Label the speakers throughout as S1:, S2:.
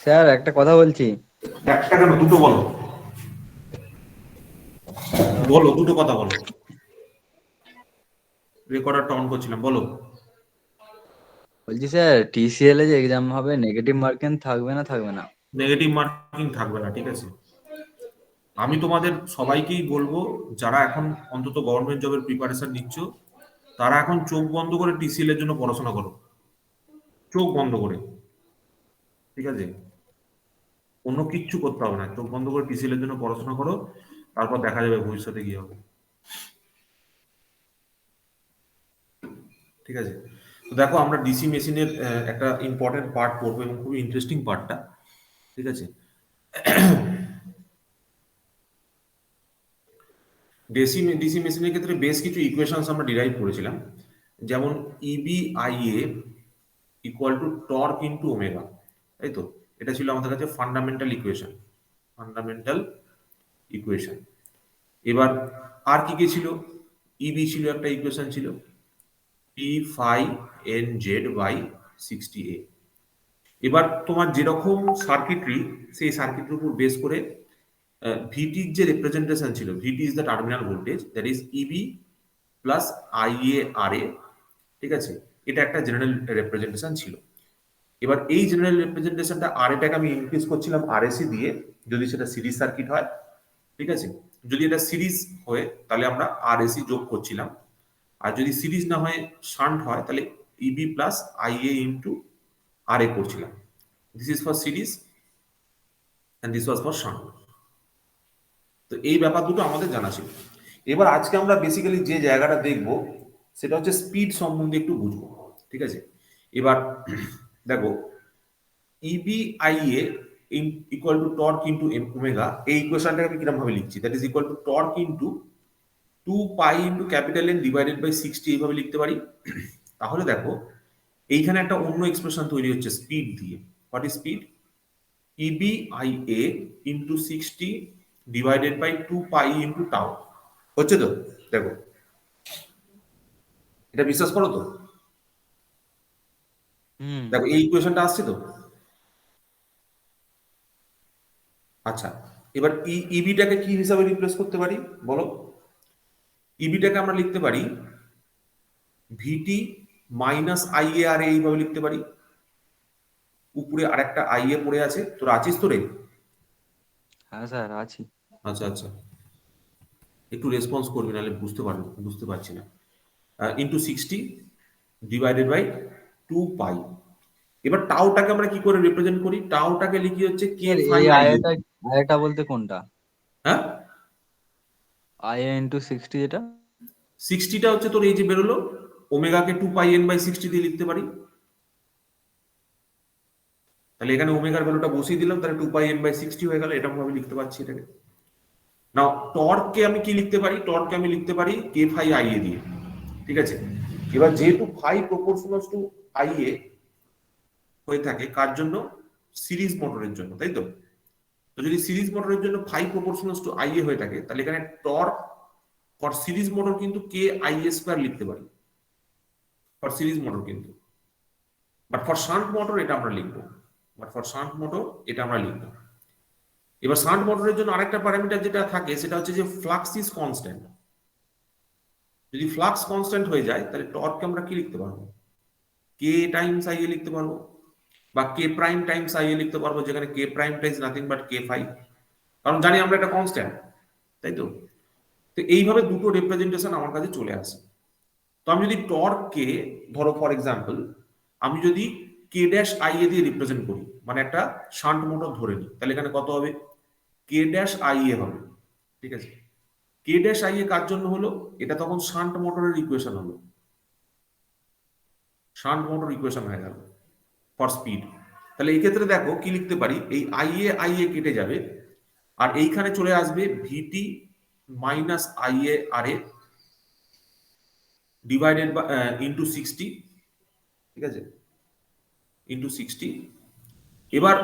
S1: Sir একটা কথা বলছি।
S2: একটা কেন, দুটো বলো।
S1: হ্যালো।
S2: বলো, দুটো কথা বলো। রেকর্ডারটা অন করছিলাম, বলো।
S1: বলছি স্যার, টিসিএল এ যে এক্সাম হবে, নেগেটিভ মার্কিং থাকবে না থাকবে না?
S2: নেগেটিভ মার্কিং থাকবে না, ঠিক আছে। আমি তোমাদের সবাইকেই বলবো, যারা এখন অন্তত গভর্নমেন্ট জবের প্রিপারেশন নিচ্ছ, তারা এখন চোখ বন্ধ করে টিসিএল এর জন্য পড়াশোনা করো। চোখ বন্ধ করে, ঠিক আছে। অন্য কিচ্ছু করতে হবে না, চোখ বন্ধ করে টিসিএল এর জন্য পড়াশোনা করো। তারপর দেখা যাবে ভবিষ্যতে কি হবে, ঠিক আছে। তো দেখো, আমরা ডিসি মেশিনের একটা ইম্পর্টেন্ট পার্ট পড়বো এবং খুবই ইন্টারেস্টিং পার্টটা, ঠিক আছে। ডিসি মেশিনের ক্ষেত্রে বেশ কিছু ইকুয়েশনস আমরা ডিরাইভ করেছিলাম, যেমন E B I A equal to torque into omega, তাই তো। এটা ছিল আমাদের কাছে ফান্ডামেন্টাল ইকুয়েশন। Fundamental equation. এবার আর কি কি ছিল? ইবি ছিল, একটা ইকুয়েশন ছিল, P phi N Z by 60 এ। এবার তোমার যেরকম সার্কিটরি, সেই সার্কিটের উপর বেস করে ভিটির যে রিপ্রেজেন্টেশন ছিল, V T is the terminal voltage, that is E B plus I A R A, ঠিক আছে। এটা একটা জেনারেল রিপ্রেজেন্টেশন ছিল। এবার এই জেনারেল রিপ্রেজেন্টেশনটা আর এটাকে আমি ইনক্রিজ করছিলাম আরএসি দিয়ে, যদি সেটা সিরিজ সার্কিট হয়, ঠিক আছে। যদি এটা সিরিজ হয় তাহলে আমরা আরএসি যোগ করছিলাম, আর যদি সিরিজ না হয়, শান্ট হয়, তাহলে ইবি প্লাস আইএ ইন্টু আর এ করছিলাম। This is for series and this was for shunt. তো এই ব্যাপার দুটো আমাদের জানা ছিল। এবার আজকে আমরা বেসিক্যালি যে জায়গাটা দেখব, সেটা হচ্ছে স্পিড সম্বন্ধে একটু বুঝবো, ঠিক আছে। এবার দেখো, E B I A equal to torque into omega, এই ইকুয়েশনটাকে আমি কিরকম ভাবে লিখছি, that is equal to torque into 2 pi into capital N divided by 60, এইভাবে লিখতে পারি। তাহলে দেখো, এইখানে একটা অন্য এক্সপ্রেশন তৈরি হচ্ছে স্পিড দিয়ে। What is speed? E B I A into 60 divided by 2 pi into tau, হচ্ছে তো। দেখো, এটা বিশ্বাস করো তো?
S1: হুম।
S2: দেখো, এই ইকুয়েশনটা আসছে তো। আচ্ছা, এবার ইবিটাকে কি হিসাবে রিপ্লেস করতে পারি বলো? ইবিটাকে আমরা লিখতে পারি ভিটি মাইনাস আইএ আর এইভাবে লিখতে পারি। উপরে আরেকটা আইএ পড়ে আছে, তোর আছিস তো রে?
S1: হ্যাঁ স্যার, আছি।
S2: আচ্ছা আচ্ছা, একটু রেসপন্স করবি, নাহলে বুঝতে পারছি না। ইন্টু 60 ডিভাইডেড বাই 2 পাই। এবার টাউটাকে আমরা কি করে রিপ্রেজেন্ট করি? টাউটাকে লিখি হচ্ছে কে
S1: স্যার,
S2: ফাই
S1: এই
S2: আইএ।
S1: আয়াটা আয়াটা বলতে কোনটা?
S2: হ্যাঁ,
S1: আইএ ইন্টু 60 যেটা?
S2: 60টা হচ্ছে তোর এই যে বেরোলো, ওমেগাকে 2 পাই এন বাই 60 দিয়ে লিখতে পারি। তাহলে এখানে ওমেগার ভ্যালুটা বসিয়ে দিলাম, তাহলে 2 পাই এন বাই 60 হয়ে গেল, এরকম ভাবে লিখতে পারছি এটাকে। নাও, টর্ককে আমি কি লিখতে পারি? টর্ককে আমি লিখতে পারি কে ফাই আইএ দিয়ে, ঠিক আছে। এবার যেহেতু ফাই প্রপোর্শনাল টু আইএ হয়ে থাকে, কার জন্য? সিরিজ মোটরের জন্য, তাই তো। তো যদি সিরিজ মোটরের জন্য ফাই প্রপোর্শনাল টু আইএ হয়ে থাকে, তাহলে এখানে টর্ক ফর সিরিজ মোটর কিন্তু কে আইএ স্কোয়ার লিখতে পারি, ফর সিরিজ মোটর কিন্তু। বাট ফর শান্ট মোটর এটা আমরা লিখবো, বাট ফর শান্ট মোটর এটা আমরা লিখবো। এবার শান্ট মোটরের জন্য আরেকটা প্যারামিটার যেটা থাকে, সেটা হচ্ছে যে ফ্লাক্স ইজ কনস্ট্যান্ট। যদি ফ্লাক্স কনস্ট্যান্ট হয়ে যায়, তাহলে টর্ককে আমরা কি লিখতে পারবো? কে টাইমস আইএ লিখতে পারবো, বা কে প্রাইম টাইমস আইএ লিখতে পারবো, যেখানে কে প্রাইমটা is nothing but K phi, কারণ জানি আমরা এটা কনস্ট্যান্ট, তাই তো। তো এইভাবে দুটো রিপ্রেজেন্টেশন আমার কাছে চলে আসে। তো আমি যদি টর্ককে, ধরো ফর এক্সাম্পল, আমি যদি কে ড্যাশ আইএ দিয়ে রিপ্রেজেন্ট করি, মানে একটা শান্ট মোটর ধরে নিই, তাহলে এখানে কত হবে? কে ড্যাশ আইএ হবে, ঠিক আছে। কে ড্যাশ আইএ কার জন্য হলো? এটা তখন শান্ট মোটরের ইকুয়েশন হলো, শান্ট মোটর ইকুয়েশন হয়ে গেল ফর স্পিড। তাহলে এই ক্ষেত্রে দেখো কি লিখতে পারি, এই আইএ আইএ কেটে যাবে, আর এইখানে চলে আসবে V T minus IA R A divided by into 60, ঠিক আছে, ইন্টু 60। এবার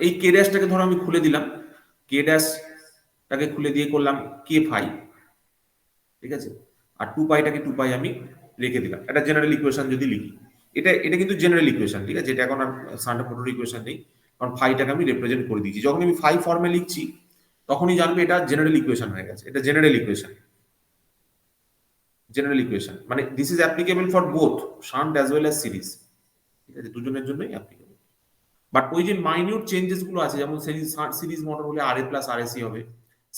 S2: এই কে ড্যাশটাকে ধরো আমি খুলে দিলাম, কে ড্যাশটাকে খুলে দিয়ে করলাম কে ফাই, ঠিক আছে। আর 2 পাইটাকে 2 পাই আমি রেখে দিলাম, এটা জেনারেল ইকুয়েশন যদি লিখি। এটা এটা কিন্তু জেনারেল ইকুয়েশন, ঠিক আছে। এটা এখন আর সান্টা মোটর ইকুয়েশন নেই। কারণ ফাইটাকে আমি রিপ্রেজেন্ট করে দিচ্ছি। যখন আমি ফাই ফর্মে লিখছি তখনই জানবে এটা জেনারেল ইকুয়েশন হয়ে গেছে, এটা জেনারেল ইকুয়েশন। জেনারেল ইকুয়েশন মানে this is applicable for both shunt as well as series, ঠিক আছে, দুজনের জন্যই অ্যাপ্লিকেবল। বাট ওই যে মাইনিউট চেঞ্জেস গুলো আছে, যেমন সিরিজ মোটর হলে আর এ প্লাস আর এসি হবে,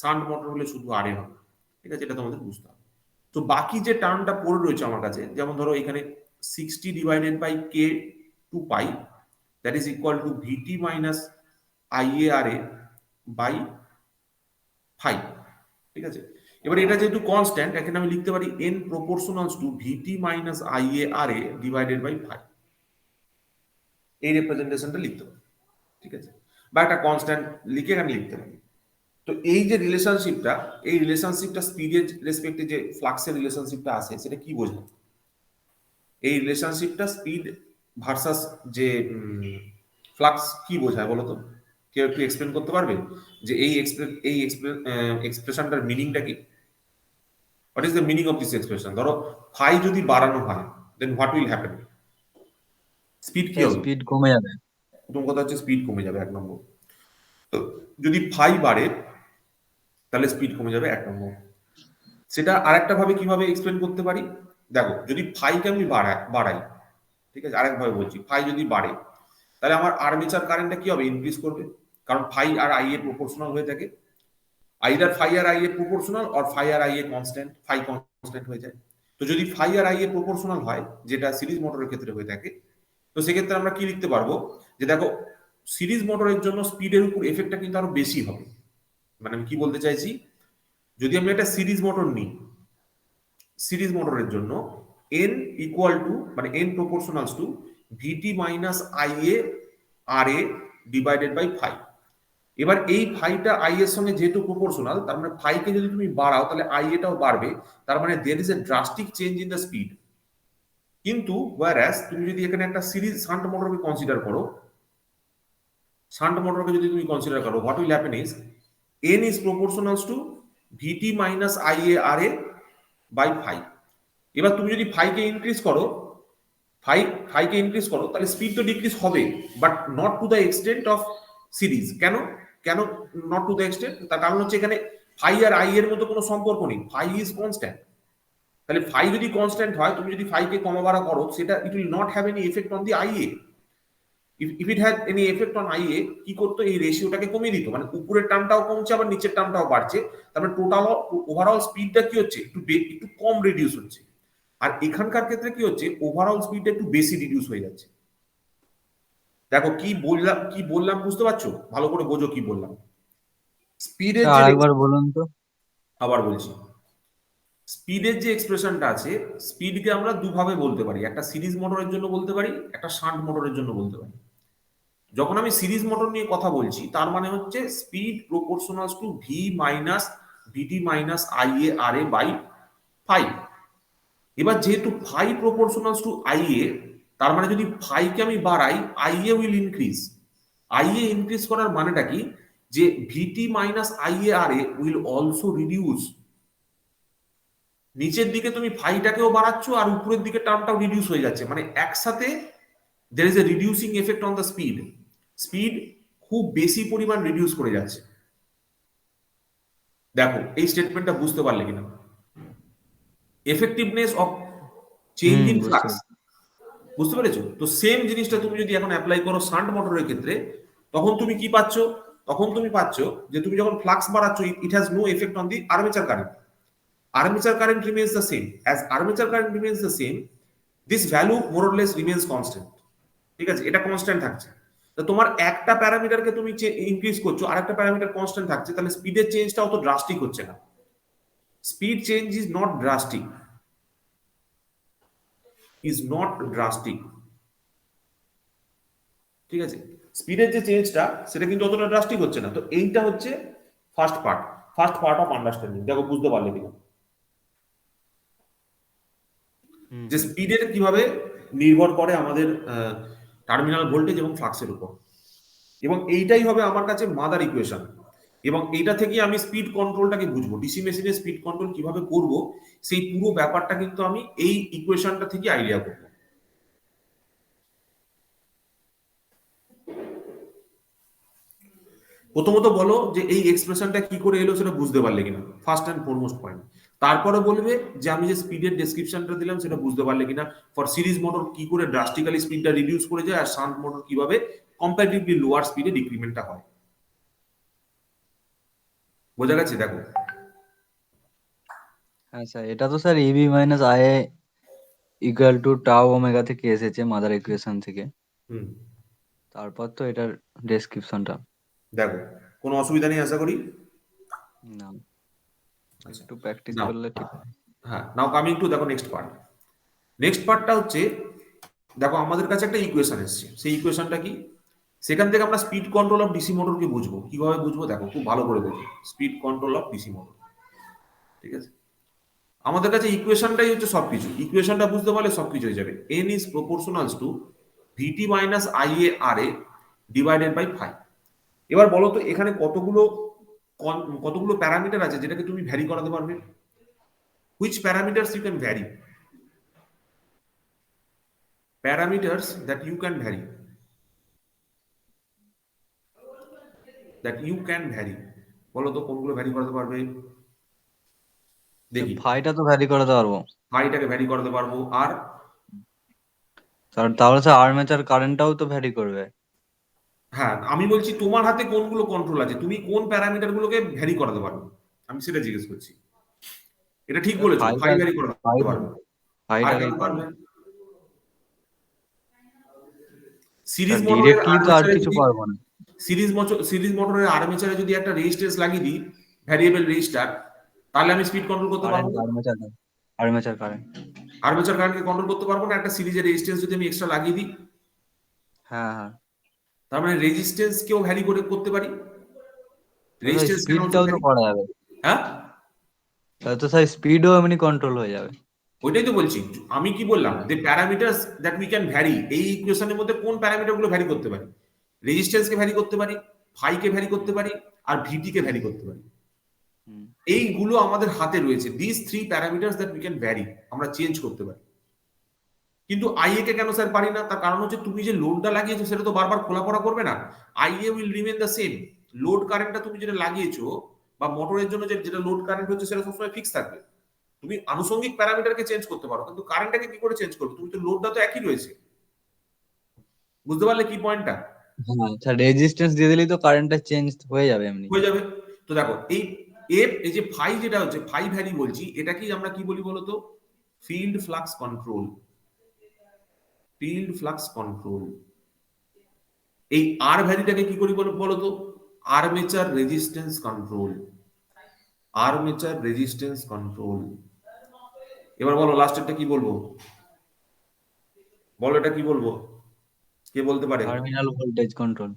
S2: শান্ট মোটর হলে শুধু আর এ হবে, ঠিক আছে, এটা তোমাদের বুঝতে হবে। তো বাকি যে টার্মটা পড়ে রয়েছে আমার কাছে, যেমন ধরো এখানে 60 divided by K two pi that is equal to VT minus I A R A by phi, ঠিক আছে। এবার এটা যেহেতু কনস্ট্যান্ট, এখানে আমি লিখতে পারি N proportionals to VT minus I A R A divided by phi, এই রিপ্রেজেন্টেশনটা লিখতে পারি, ঠিক আছে, বা একটা কনস্ট্যান্ট লিখে এখানে লিখতে পারি। তো এই যে রিলেশনশিপটা, এই রিলেশনশিপটা স্পিডের রেসপেক্টে যে ফ্লাক্সের রিলেশনশিপটা আছে সেটা কি বোঝায়? এই রিলেশনশিপটা স্পিড ভার্সাস যে ফ্লাক্স কি বোঝায় বলো তো? কেউ একটু এক্সপ্লেন করতে পারবে যে এই এক্সপ্রেশনটার মিনিংটা কি? What is the meaning of this expression? ধরো ফাই যদি বাড়ানো হয় দেন হোয়াট উইল হ্যাপেন? স্পিড কি হবে?
S1: স্পিড কমে যাবে।
S2: প্রথম কথা হচ্ছে স্পিড কমে যাবে, 1 নম্বর। তো যদি ফাই বাড়ে তাহলে স্পিড কমে যাবে, 1 নম্বর। সেটা আরেকটা ভাবে কিভাবে এক্সপ্লেন করতে পারি, দেখো যদি ফাইকে আমি বাড়াই, ঠিক আছে, আরেকভাবে বলছি, ফাই যদি বাড়ে তাহলে আমার আর্মেচার কারেন্টটা কি হবে? ইনক্রিজ করবে, কারণ ফাই আর আই এ প্রপোর্শনাল হয়ে থাকে। আইদার ফাই আর আই এ প্রপোর্শনাল অর ফাই আর আই এ কনস্ট্যান্ট, ফাই কনস্ট্যান্ট হয়ে যায়। তো যদি ফাই আর আই এ প্রপোর্শনাল হয়, যেটা সিরিজ মোটরের ক্ষেত্রে হয়ে থাকে, তো সেক্ষেত্রে আমরা কি লিখতে পারবো যে দেখো সিরিজ মোটরের জন্য স্পিডের উপর এফেক্টটা কিন্তু আরো বেশি হবে। মানে আমি কি বলতে চাইছি, যদি আমি একটা সিরিজ মোটর নিই, সিরিজ মোটরের জন্য এন ইকুয়াল টু মানে N proportionals to VT minus I A R A divided by phi. এবার এই ফাইটা আই এর সঙ্গে যেহেতু প্রপোর্শনাল, তার মানে ফাইকে যদি তুমি বাড়াও তাহলে আই এটাও বাড়বে, তার মানে there is a drastic change in the speed. কিন্তু ওয়ারাস তুমি যদি এখানে একটা সিরিজ শান্ট মোটরকে কনসিডার করো, শান্ট মোটরকে যদি তুমি কনসিডার করো, what will happen is N is proportionals to VT minus I A R A by phi. এবার তুমি যদি ফাইকে ইনক্রিজ করো, ফাইকে ইনক্রিজ করো, তাহলে স্পিড তো ডিক্রিজ হবে, but not to the extent of series. কেন কেন নট টু দ্য এক্সটেন্ট? তার কারণ হচ্ছে এখানে ফাই আর আই এর মতো কোনো সম্পর্ক নেই, ফাই ইজ কনস্ট্যান্ট। তাহলে ফাই যদি কনস্ট্যান্ট হয়, তুমি যদি ফাইকে কমা বাড়া করো, সেটা it will not have any effect on the I A. If it had any effect on I A, কি করতো? এই রেশিওটাকে কমিয়ে দিত, মানে উপরের টার্মটাও কমছে আবার নিচের টার্মটাও বাড়ছে, তারপরে টোটাল ওভারঅল স্পিডটা কি হচ্ছে? একটু কম রিডিউস হচ্ছে। আর এখানকার ক্ষেত্রে কি হচ্ছে? ওভারঅল স্পিডটা একটু বেশি রিডিউস হয়ে যাচ্ছে। দেখো কি বললাম বুঝতে পারছো? ভালো করে বোঝো কি বললাম। স্পিডের যে
S1: আরেকবার বলুন তো।
S2: আবার বলছি, স্পিডের যে এক্সপ্রেশনটা আছে, স্পিডকে আমরা দুভাবে বলতে পারি, একটা সিরিজ মোটরের জন্য বলতে পারি, একটা শান্ট মোটরের জন্য বলতে পারি। যখন আমি সিরিজ মোটর নিয়ে কথা বলছি, তার মানে হচ্ছে speed proportional to V minus V T minus I A R A by phi. এবার যেহেতু phi proportional to I A, তার মানে যদি ফাইকে আমি বাড়াই, I A will increase. I A increase করার মানেটা কি? যে V T minus I A R A will also reduce. নিচের দিকে তুমি ফাইটাকেও বাড়াচ্ছ আর উপরের দিকে টার্মটাও রিডিউস হয়ে যাচ্ছে, মানে একসাথে there is a reducing effect on the speed. Speed খুব বেশি পরিমাণ রিডিউস করে যাচ্ছে। দেখো এই স্টেটমেন্টটা বুঝতে পারলে কিনা? এফেক্টিভনেস অফ চেঞ্জ ইন
S1: বুঝতে
S2: ফ্লাক্স,
S1: পারছি।
S2: বুঝতে পেরেছো? তো সেম জিনিসটা তুমি যদি এখন অ্যাপ্লাই করো শান্ট মোটরের ক্ষেত্রে, তখন তুমি কি পাচ্ছ? তখন তুমি পাচ্ছ যে তুমি যখন ফ্লাক্স বাড়াচ্ছ, it has no effect on the armature current. Armature current remains the same. As armature current remains the same, this value more or less remains constant, ঠিক আছে, এটা কনস্ট্যান্ট থাকছে। তো তোমার একটা প্যারামিটারকে তুমি ইনক্রিজ করছো, আরেকটা প্যারামিটার কনস্ট্যান্ট থাকছে, তাহলে স্পিডের চেঞ্জটা অত ড্রাস্টিক হচ্ছে না। Speed change is not drastic, ঠিক আছে। স্পিডের যে চেঞ্জটা সেটা কিন্তু অতটা ড্রাস্টিক হচ্ছে না। তো এইটা হচ্ছে ফার্স্ট পার্ট অফ আন্ডারস্ট্যান্ডিং। দেখো বুঝতে পারলে কিনা যে স্পিডের কিভাবে নির্ভর করে আমাদের টার্মিনাল ভোল্টেজ এবং ফ্লাক্সের উপর। এবং এইটাই হবে আমার কাছে মাদার ইকুয়েশন, এবং এইটা থেকে আমি স্পিড কন্ট্রোলটাকে বুঝবো, ডিসি মেশিনের স্পিড কন্ট্রোল কিভাবে করব, সেই পুরো ব্যাপারটা কিন্তু আমি এই ইকুয়েশনটা থেকে আইডিয়া করবো। প্রথমত বলো যে এই এক্সপ্রেশনটা কি করে এলো সেটা বুঝতে পারলে কিনা, ফার্স্ট অ্যান্ড ফরমোস্ট পয়েন্ট। তারপরে বলবে যে আমি যে স্পিডের ডেসক্রিপশনটা দিলাম সেটা বুঝতে পারলে কিনা, ফর সিরিজ মোটর কি করে ড্রাস্টিক্যালি স্পিডটা রিডিউস করে যায়, আর শান্ট মোটর কিভাবে কম্পারেটিভলি লোয়ার স্পিডে ডিক্রিমেন্টটা হয়। বোঝা গেছে? দেখো
S1: হ্যাঁ স্যার, এটা তো sir E B minus I equal to tau omega থেকে এসেছে মাদার ইকুয়েশন থেকে।
S2: হুম,
S1: তারপর তো এটার ডেসক্রিপশনটা।
S2: দেখো কোনো অসুবিধা নেই আশা করি।
S1: না,
S2: আচ্ছা,
S1: একটু প্র্যাকটিস
S2: নাও,
S1: করলে ঠিক হয়।
S2: হ্যাঁ নাও কামিং টু দেখো নেক্সট পার্ট। নেক্সট পার্টটা হচ্ছে, দেখো আমাদের কাছে একটা ইকুয়েশন এসেছে, সেই ইকুয়েশনটা কি, সেখান থেকে আমরা স্পিড কন্ট্রোল অফ ডিসি মোটরকে বুঝবো। কিভাবে বুঝবো দেখো, খুব ভালো করে দেখো, speed control of DC motor. ঠিক আছে, আমাদের কাছে ইকুয়েশনটাই হচ্ছে সবকিছু, ইকুয়েশনটা বুঝতে পারলে সবকিছু হয়ে যাবে। N is proportionals to VT minus I A R A divided by phi. এবার বলো তো এখানে কতগুলো প্যারামিটার আছে যেটাকে তুমি ভ্যারি করাতে পারবে? Which parameters you can vary, parameters that you can vary, that you can vary, বলো তো কোনগুলো ভ্যারি করাতে পারবে দেখি।
S1: ফাইটা তো ভ্যারি করাতে পারবো
S2: ফাইটাকে ভ্যারি করাতে পারবো, আর
S1: স্যার, তাহলে স্যার আর্মেচার কারেন্টটাও তো ভ্যারি করবে।
S2: হ্যাঁ আমি বলছি তোমার হাতে কোনগুলো কন্ট্রোল আছে, তুমি কোন প্যারামিটার গুলোকে ভ্যারি করাতে পারবে, আমি সেটা জিজ্ঞেস করছি। এটা ঠিক
S1: স্যার
S2: বলেছো,
S1: ফাইটা
S2: ফাই ভ্যারি করাতে
S1: ফাইটা
S2: পারবে। আর
S1: ফাইটাকেই
S2: কেন
S1: পারবো।
S2: পারবে? সিরিজ
S1: স্যার
S2: মোটরের
S1: ডিরেক্টলি তো আর
S2: আর্মেচারে
S1: কিছু
S2: যদি,
S1: পারবো না।
S2: সিরিজ মোটরের আর্মেচারে যদি একটা রেজিস্ট্যান্স লাগিয়ে দিই, ভ্যারিয়েবল রেজিস্টার, তাহলে আমি স্পিড কন্ট্রোল করতে পারবো
S1: কারেন্ট
S2: না।
S1: Armature current.
S2: আর্মেচার কারেন্টকে কন্ট্রোল করতে পারবো না, একটা সিরিজের রেজিস্ট্যান্স যদি আমি এক্সট্রা লাগিয়ে দিই।
S1: হ্যাঁ হ্যাঁ।
S2: তার মানে রেজিস্ট্যান্স কেও ভ্যারি করে করতে পারি।
S1: তাহলে স্যার
S2: রেজিস্ট্যান্স ক্যান অলসো
S1: স্পিডটাও তো
S2: ভ্যারি।
S1: করা যাবে।
S2: হ্যাঁ,
S1: তাহলে তো স্যার স্পিডও এমনি কন্ট্রোল হয়ে যাবে।
S2: ওইটাই তো বলছি। আমি কি বললাম, যে parameters that we can vary, এই ইকুয়েশনের মধ্যে কোন প্যারামিটার গুলো ভ্যারি করতে পারি? রেজিস্ট্যান্সকে ভ্যারি করতে পারি, ফাইকে ভ্যারি করতে পারি, আর ভিটি কে ভ্যারি করতে পারি।
S1: হুম।
S2: এইগুলো আমাদের হাতে রয়েছে, this three parameters that we can vary, আমরা চেঞ্জ করতে পারি। কিন্তু আইএ কে কেন স্যার পারি না? তার কারণ হচ্ছে তুমি যে লোডটা লাগিয়েছো সেটা তো বারবার খোলাপড়া করবে না, IA will remain the same. Load কারেন্টটা তুমি যেটা লাগিয়েছো বা মোটরের জন্য যেটা লোড কারেন্ট হচ্ছে সেটা সবসময় ফিক্স থাকবে। তুমি আনুষঙ্গিক প্যারামিটারকে চেঞ্জ করতে পারো, কিন্তু কারেন্টটাকে কি করে চেঞ্জ করবে? তুমি তো লোডটা তো একই রয়েছে। বুঝতে পারলে কি পয়েন্টটা?
S1: হ্যাঁ স্যার, রেজিস্ট্যান্স দিয়ে দিলেই তো কারেন্টটা চেঞ্জ হয়ে যাবে এমনি।
S2: হয়ে যাবে। তো দেখো এই এই যে ফাই যেটা হচ্ছে ফাই ভ্যারি বলছি, এটা কি আমরা কি বলি বলতো? Field flux control, field flux control. এই আর ভ্যারিটাকে কি করি বলতো? Armature resistance control, armature resistance control. এবার বলো লাস্টেরটা কি বলবো, বলো এটা কি বলবো, কে বলতে পারে?
S1: Terminal voltage control.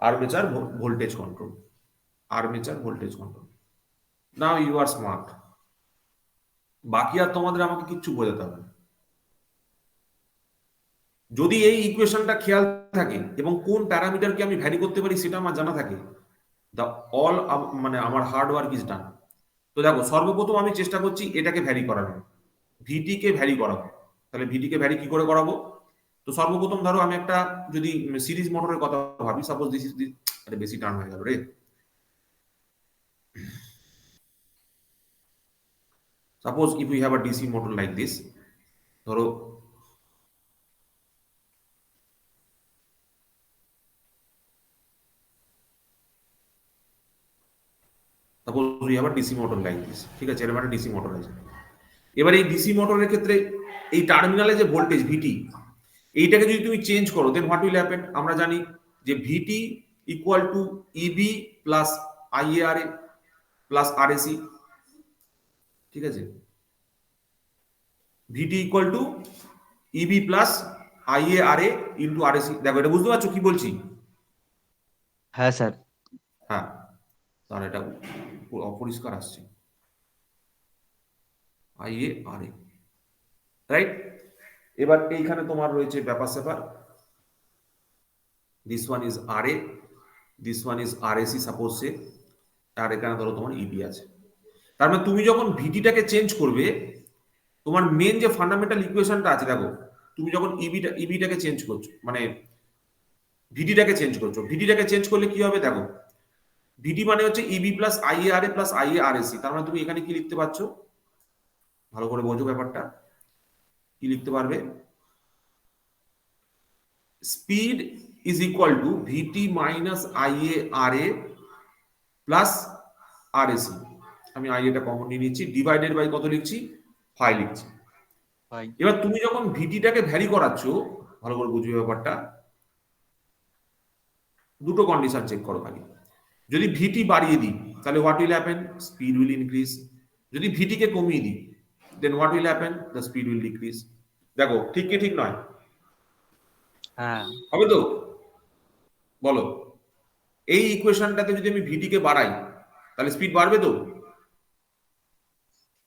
S2: Armature voltage control, armature voltage control. Now you are smart. বাকি আর তোমাদের আমাকে কিচ্ছু বোঝাতে হবে না। যদি এই ইকুয়েশনটা খেয়াল থাকে এবং কোন প্যারামিটারকে আমি ভ্যারি করতে পারি সেটা আমার জানা থাকে, দা অল মানে আমার হার্ড ওয়ার্ক ইজ ডান। তো দেখো সর্বপ্রথম আমি চেষ্টা করছি এটাকে ভ্যারি করানো, ভিটি কে ভ্যারি করাবো। তাহলে ভিটি কে ভ্যারি কি করে করাবো? তো সর্বপ্রথম ধরো আমি একটা যদি সিরিজ মোটরের কথা ভাবি, সাপোজ দিস ইজ, আরে বেশি টার্ম হয়ে গেল রে। Suppose if you have a DC motor like this, ধরো suppose we have a DC motor like this, ঠিক আছে, এরকম একটা ডিসি মোটর আছে। এবার এই ডিসি মোটরের ক্ষেত্রে এই টার্মিনালে যে ভোল্টেজ ভিটি, এইটাকে যদি তুমি চেঞ্জ করো দেন হোয়াট উইল হ্যাপেন? আমরা জানি যে V T equal to E B plus I A R A plus R A C, ঠিক আছে, V T equal to E B plus I A R A into R A C. দেখো এটা বুঝতে পারছো কি বলছি?
S1: হ্যাঁ স্যার।
S2: হ্যাঁ, তাহলে এটা অপরিষ্কার আসছে, আইএআরএ, রাইট। এবার এইখানে তোমার রয়েছে ব্যাপার স্যাপার, this one is R A, this one is R A C suppose say, আর এখানে ধরো তোমার ইবি আছে। তার মানে তুমি যখন ভিটিটাকে চেঞ্জ করবে, তোমার মেন যে ফান্ডামেন্টাল ইকুয়েশনটা আছে, দেখো তুমি যখন ইবিটাকে চেঞ্জ করছো মানে ভিটিটাকে চেঞ্জ করছো, ভিটিটাকে চেঞ্জ করলে কি হবে দেখো, ভিটি মানে হচ্ছে ইবি প্লাস আইএআরএ প্লাস আইএআরএসি। তার মানে তুমি এখানে কি লিখতে পারছো, ভালো করে বোঝো ব্যাপারটা, কি লিখতে পারবে, speed is equal to VT minus I A R A plus R A C. আমি আইএটা কমন নিয়ে নিচ্ছি, ডিভাইডেড বাই কত লিখছি, 5 লিখছি।
S1: ভাই
S2: এবার তুমি যখন ভিটিটাকে ভ্যারি করাচ্ছ, ভালো করে বুঝবে ব্যাপারটা, দুটো কন্ডিশন চেক করো খালি। যদি ভিটি বাড়িয়ে দিই তাহলে what will happen, speed will increase. যদি ভিটিকে কমিয়ে দিই then what will happen, the speed will decrease. দেখো ঠিক কি ঠিক নয়,
S1: হ্যাঁ
S2: হবে তো, বলো। এই ইকুয়েশনটাতে যদি আমি ভিটিকে বাড়াই তাহলে স্পিড বাড়বে তো,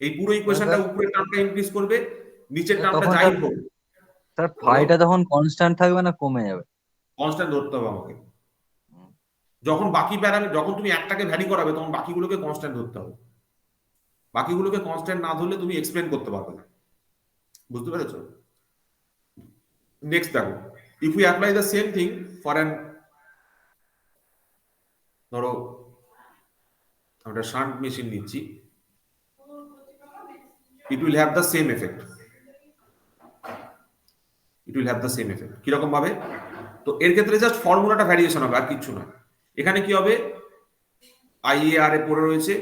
S2: এই পুরো ইকুয়েশনটা উপরের টার্মটা ইনক্রিজ করবে, নিচের টার্মটা
S1: তখন
S2: যাই
S1: স্যার,
S2: হোক,
S1: স্যার
S2: বলো।
S1: ফাইটা তখন কনস্ট্যান্ট থাকবে না কমে যাবে?
S2: কনস্ট্যান্ট ধরতে হবে আমাকে। যখন বাকি প্যারামিটার, যখন তুমি একটাকে ভ্যারি করাবে তখন বাকিগুলোকে কনস্ট্যান্ট ধরতে হবে। বাকিগুলোকে কনস্ট্যান্ট না ধরলে তুমি এক্সপ্লেন করতে পারবে না, বুঝতে পেরেছো? নেক্সট দেখো, if you apply the same thing for an, ধরো আমরা শান্ট মেশিন নিচ্ছি, it will have the same effect, it will have the same effect. কিরকম ভাবে, তো এর ক্ষেত্রে জাস্ট ফর্মুলাটা ভ্যারিয়েশন হবে, আর কিচ্ছু নয়। এখানে কি হবে, আইএ আর এ পড়ে রয়েছে,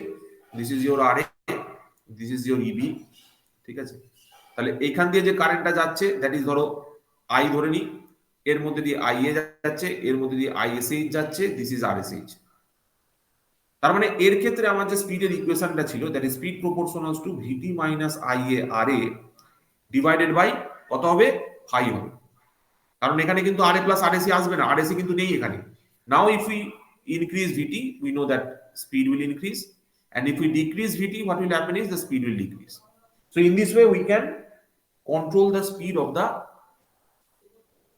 S2: this is your R A, this is your E B, ঠিক আছে। তাহলে এইখান দিয়ে যে কারেন্টটা যাচ্ছে দ্যাট ইজ, ধরো আই ধরে নি, এর মধ্যে দিয়ে আইএ যাচ্ছে, এর মধ্যে দিয়ে আইএসএইচ যাচ্ছে, দিস ইজ আরএসএইচ। তার মানে এর ক্ষেত্রে আমার যে স্পিডের ইকুয়েশনটা ছিল, that is speed proportional to VT minus IA R A divided by কত হবে, 5 হবে। কারণ এখানে কিন্তু আর এ প্লাস আরএসি আসবে না, আরএসি কিন্তু নেই এখানে। Now if we increase VT we know that speed will increase, and if we decrease vt what will happen is the speed will decrease. So in this way we can control the speed of the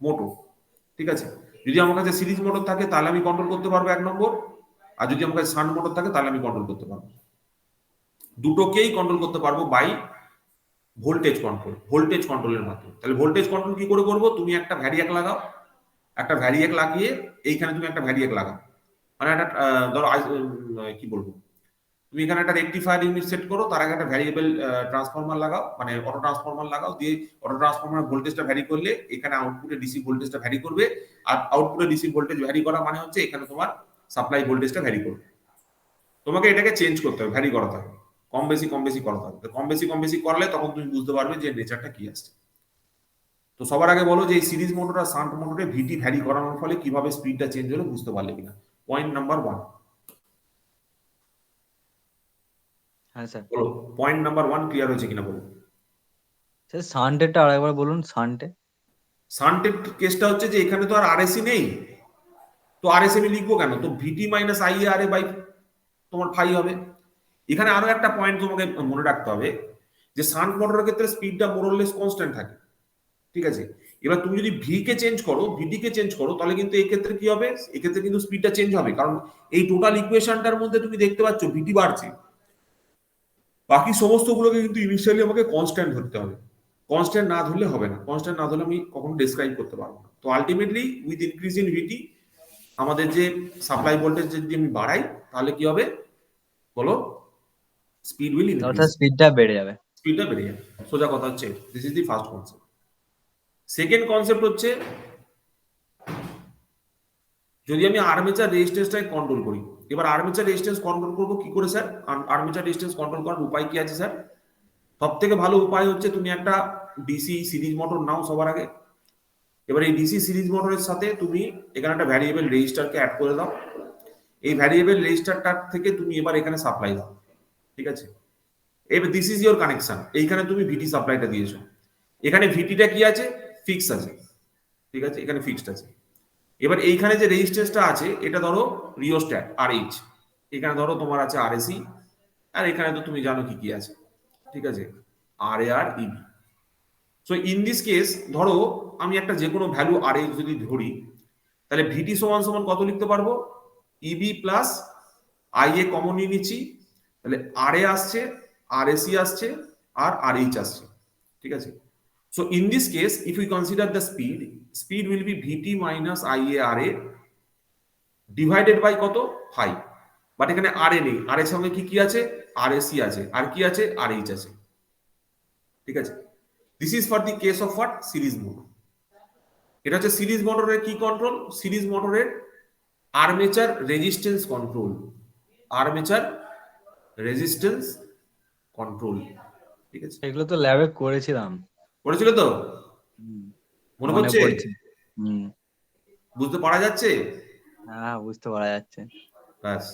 S2: motor, ঠিক আছে। যদি আমার কাছে series motor থাকে তাহলে আমি control করতে পারবো 1 নম্বর, আর যদি আমার কাছে শান্ট মোটর থাকে তাহলে আমি কন্ট্রোল করতে পারবো, দুটোকেই কন্ট্রোল করতে পারবো বাই ভোল্টেজ কন্ট্রোল, ভোল্টেজ কন্ট্রোলের মাধ্যমে। তাহলে ভোল্টেজ কন্ট্রোল কি করে করবো, তুমি একটা ভ্যারিয়াক লাগাও, একটা ভ্যারিয়াক লাগিয়ে এইখানে তুমি একটা ভ্যারিয়াক লাগাও, মানে একটা ধরো কি বলবো, তুমি এখানে একটা রেকটিফায়ার ইউনিট সেট করো, তার আগে একটা ভ্যারিয়েবল ট্রান্সফরমার লাগাও, মানে অটো ট্রান্সফরমার লাগাও, দিয়ে অটো ট্রান্সফরমার ভোল্টেজটা ভ্যারি করলে এখানে আউটপুটে ডিসি ভোল্টেজটা ভ্যারি করবে, আর আউটপুটে ডিসি ভোল্টেজ ভ্যারি করা মানে হচ্ছে এখানে তোমার সাপ্লাই ভোল্টেজটা ভ্যারি করবে। তোমাকে এটাকে চেঞ্জ করতে হবে, ভ্যারি করাতে হবে, কম বেশি কম বেশি করাতে হবে। কম বেশি করলে তখন তুমি বুঝতে পারবে যে নেচারটা কি আসছে। তো সবার আগে বলো যে এই সিরিজ মোটর আর শান্ট মোটরে ভিটি ভ্যারি করানোর ফলে কিভাবে স্পিডটা চেঞ্জ হলো বুঝতে পারলে কিনা, পয়েন্ট নাম্বার 1।
S1: হ্যাঁ স্যার।
S2: বলো পয়েন্ট নাম্বার 1 ক্লিয়ার হয়েছে কিনা বলো।
S1: স্যার সানডেটা আরেকবার বলুন, সানডে।
S2: শান্টের কেসটা হচ্ছে যে এখানে তো আর আরএসি নেই, তো আরএসি আমি লিখবো কেন, তো V T minus IA R A by তোমার 5 হবে। এখানে আরো একটা পয়েন্ট তোমাকে মনে রাখতে হবে যে শান্ট মোটরের ক্ষেত্রে স্পিডটা মোরলেস কনস্ট্যান্ট থাকে, ঠিক আছে। এবার তুমি যদি ভি কে চেঞ্জ করো, ভিটি কে চেঞ্জ করো, তাহলে কিন্তু এই ক্ষেত্রে কি হবে, এই ক্ষেত্রে কিন্তু স্পিডটা চেঞ্জ হবে, কারণ এই টোটাল ইকুয়েশনটার মধ্যে তুমি দেখতে পাচ্ছ ভিটি বাড়ছে, বাকি সমস্ত গুলোকে কিন্তু ইনিশিয়ালি আমাকে কনস্ট্যান্ট ধরতে হবে। কনস্ট্যান্ট না ধরলে হবে না, কনস্ট্যান্ট না ধরলে আমি কখনো ডেসক্রাইব করতে পারবো না। তো আলটিমেটলি উইথ ইনক্রিজ ইন ভিটি আমাদের যে সাপ্লাই ভোল্টেজ যদি আমি বাড়াই তাহলে কি হবে বলো, স্পিড উইল ইনক্রিজ,
S1: অর্থাৎ স্পিডটা বেড়ে যাবে।
S2: স্পিডটা বেড়ে যাবে, সোজা কথা হচ্ছে this is the first concept. Second concept হচ্ছে যদি আমি আর্মেচার রেজিস্ট্যান্সটাকে কন্ট্রোল করি। এবার আর্মেচার রেজিস্ট্যান্স কন্ট্রোল করবো কি করে স্যার, আর্মেচার রেজিস্ট্যান্স কন্ট্রোল করার উপায় কি আছে স্যার? সব থেকে ভালো উপায় হচ্ছে তুমি একটা ডিসি সিরিজ মোটর নাও সবার আগে। এবার এই ডিসি সিরিজ মোটরের সাথে তুমি এখানে একটা ভ্যারিয়েবল রেজিস্টারকে অ্যাড করে দাও, এই ভ্যারিয়েবল রেজিস্টারটার থেকে তুমি এবার এখানে সাপ্লাই দাও, ঠিক আছে। এবার দিস ইজ ইওর কানেকশন, এইখানে তুমি ভিটি সাপ্লাইটা দিয়েছো, এখানে ভিটিটা কি আছে, ফিক্স আছে, ঠিক আছে, এখানে ফিক্সড আছে। এবার এইখানে যে রেজিস্ট্যান্সটা আছে এটা ধরো রিওস্ট্যাট আর এইচ, এখানে ধরো তোমার আছে আরএসি, আর এখানে তো তুমি জানো কি কি আছে, ঠিক আছে, আর এ আর ইবি। সো ইন দিস কেস ধরো আমি একটা যে কোনো ভ্যালু আর এ যদি ধরি, তাহলে ভিটি সমান সমান কত লিখতে পারবো, ইবি প্লাস আই এ কমন নিয়ে নিচ্ছি, তাহলে আর এ আসছে, আর এসি আসছে, আর আর এইচ আসছে, ঠিক আছে। So in this case if you consider the speed, speed will be VT minus I A R A divided by কত, 5। বাট এখানে আর এ নেই, আর এর সঙ্গে কি কি আছে, আর এসি আছে, আর কি আছে, আর এইচ আছে। ঠিক আছে, this is for the case of what, series motor. এটা হচ্ছে সিরিজ মোটরের কি কন্ট্রোল, সিরিজ মোটরের armature resistance control, armature resistance control. ঠিক আছে,
S1: এগুলো তো ল্যাবে করেছিলাম।
S2: পড়েছিল তো,
S1: হুম,
S2: মনে
S1: মনে
S2: পড়ছে,
S1: পড়ছে। হুম।
S2: বুঝতে পারা যাচ্ছে?
S1: হ্যাঁ, বুঝতে পারা যাচ্ছে।
S2: ব্যাস।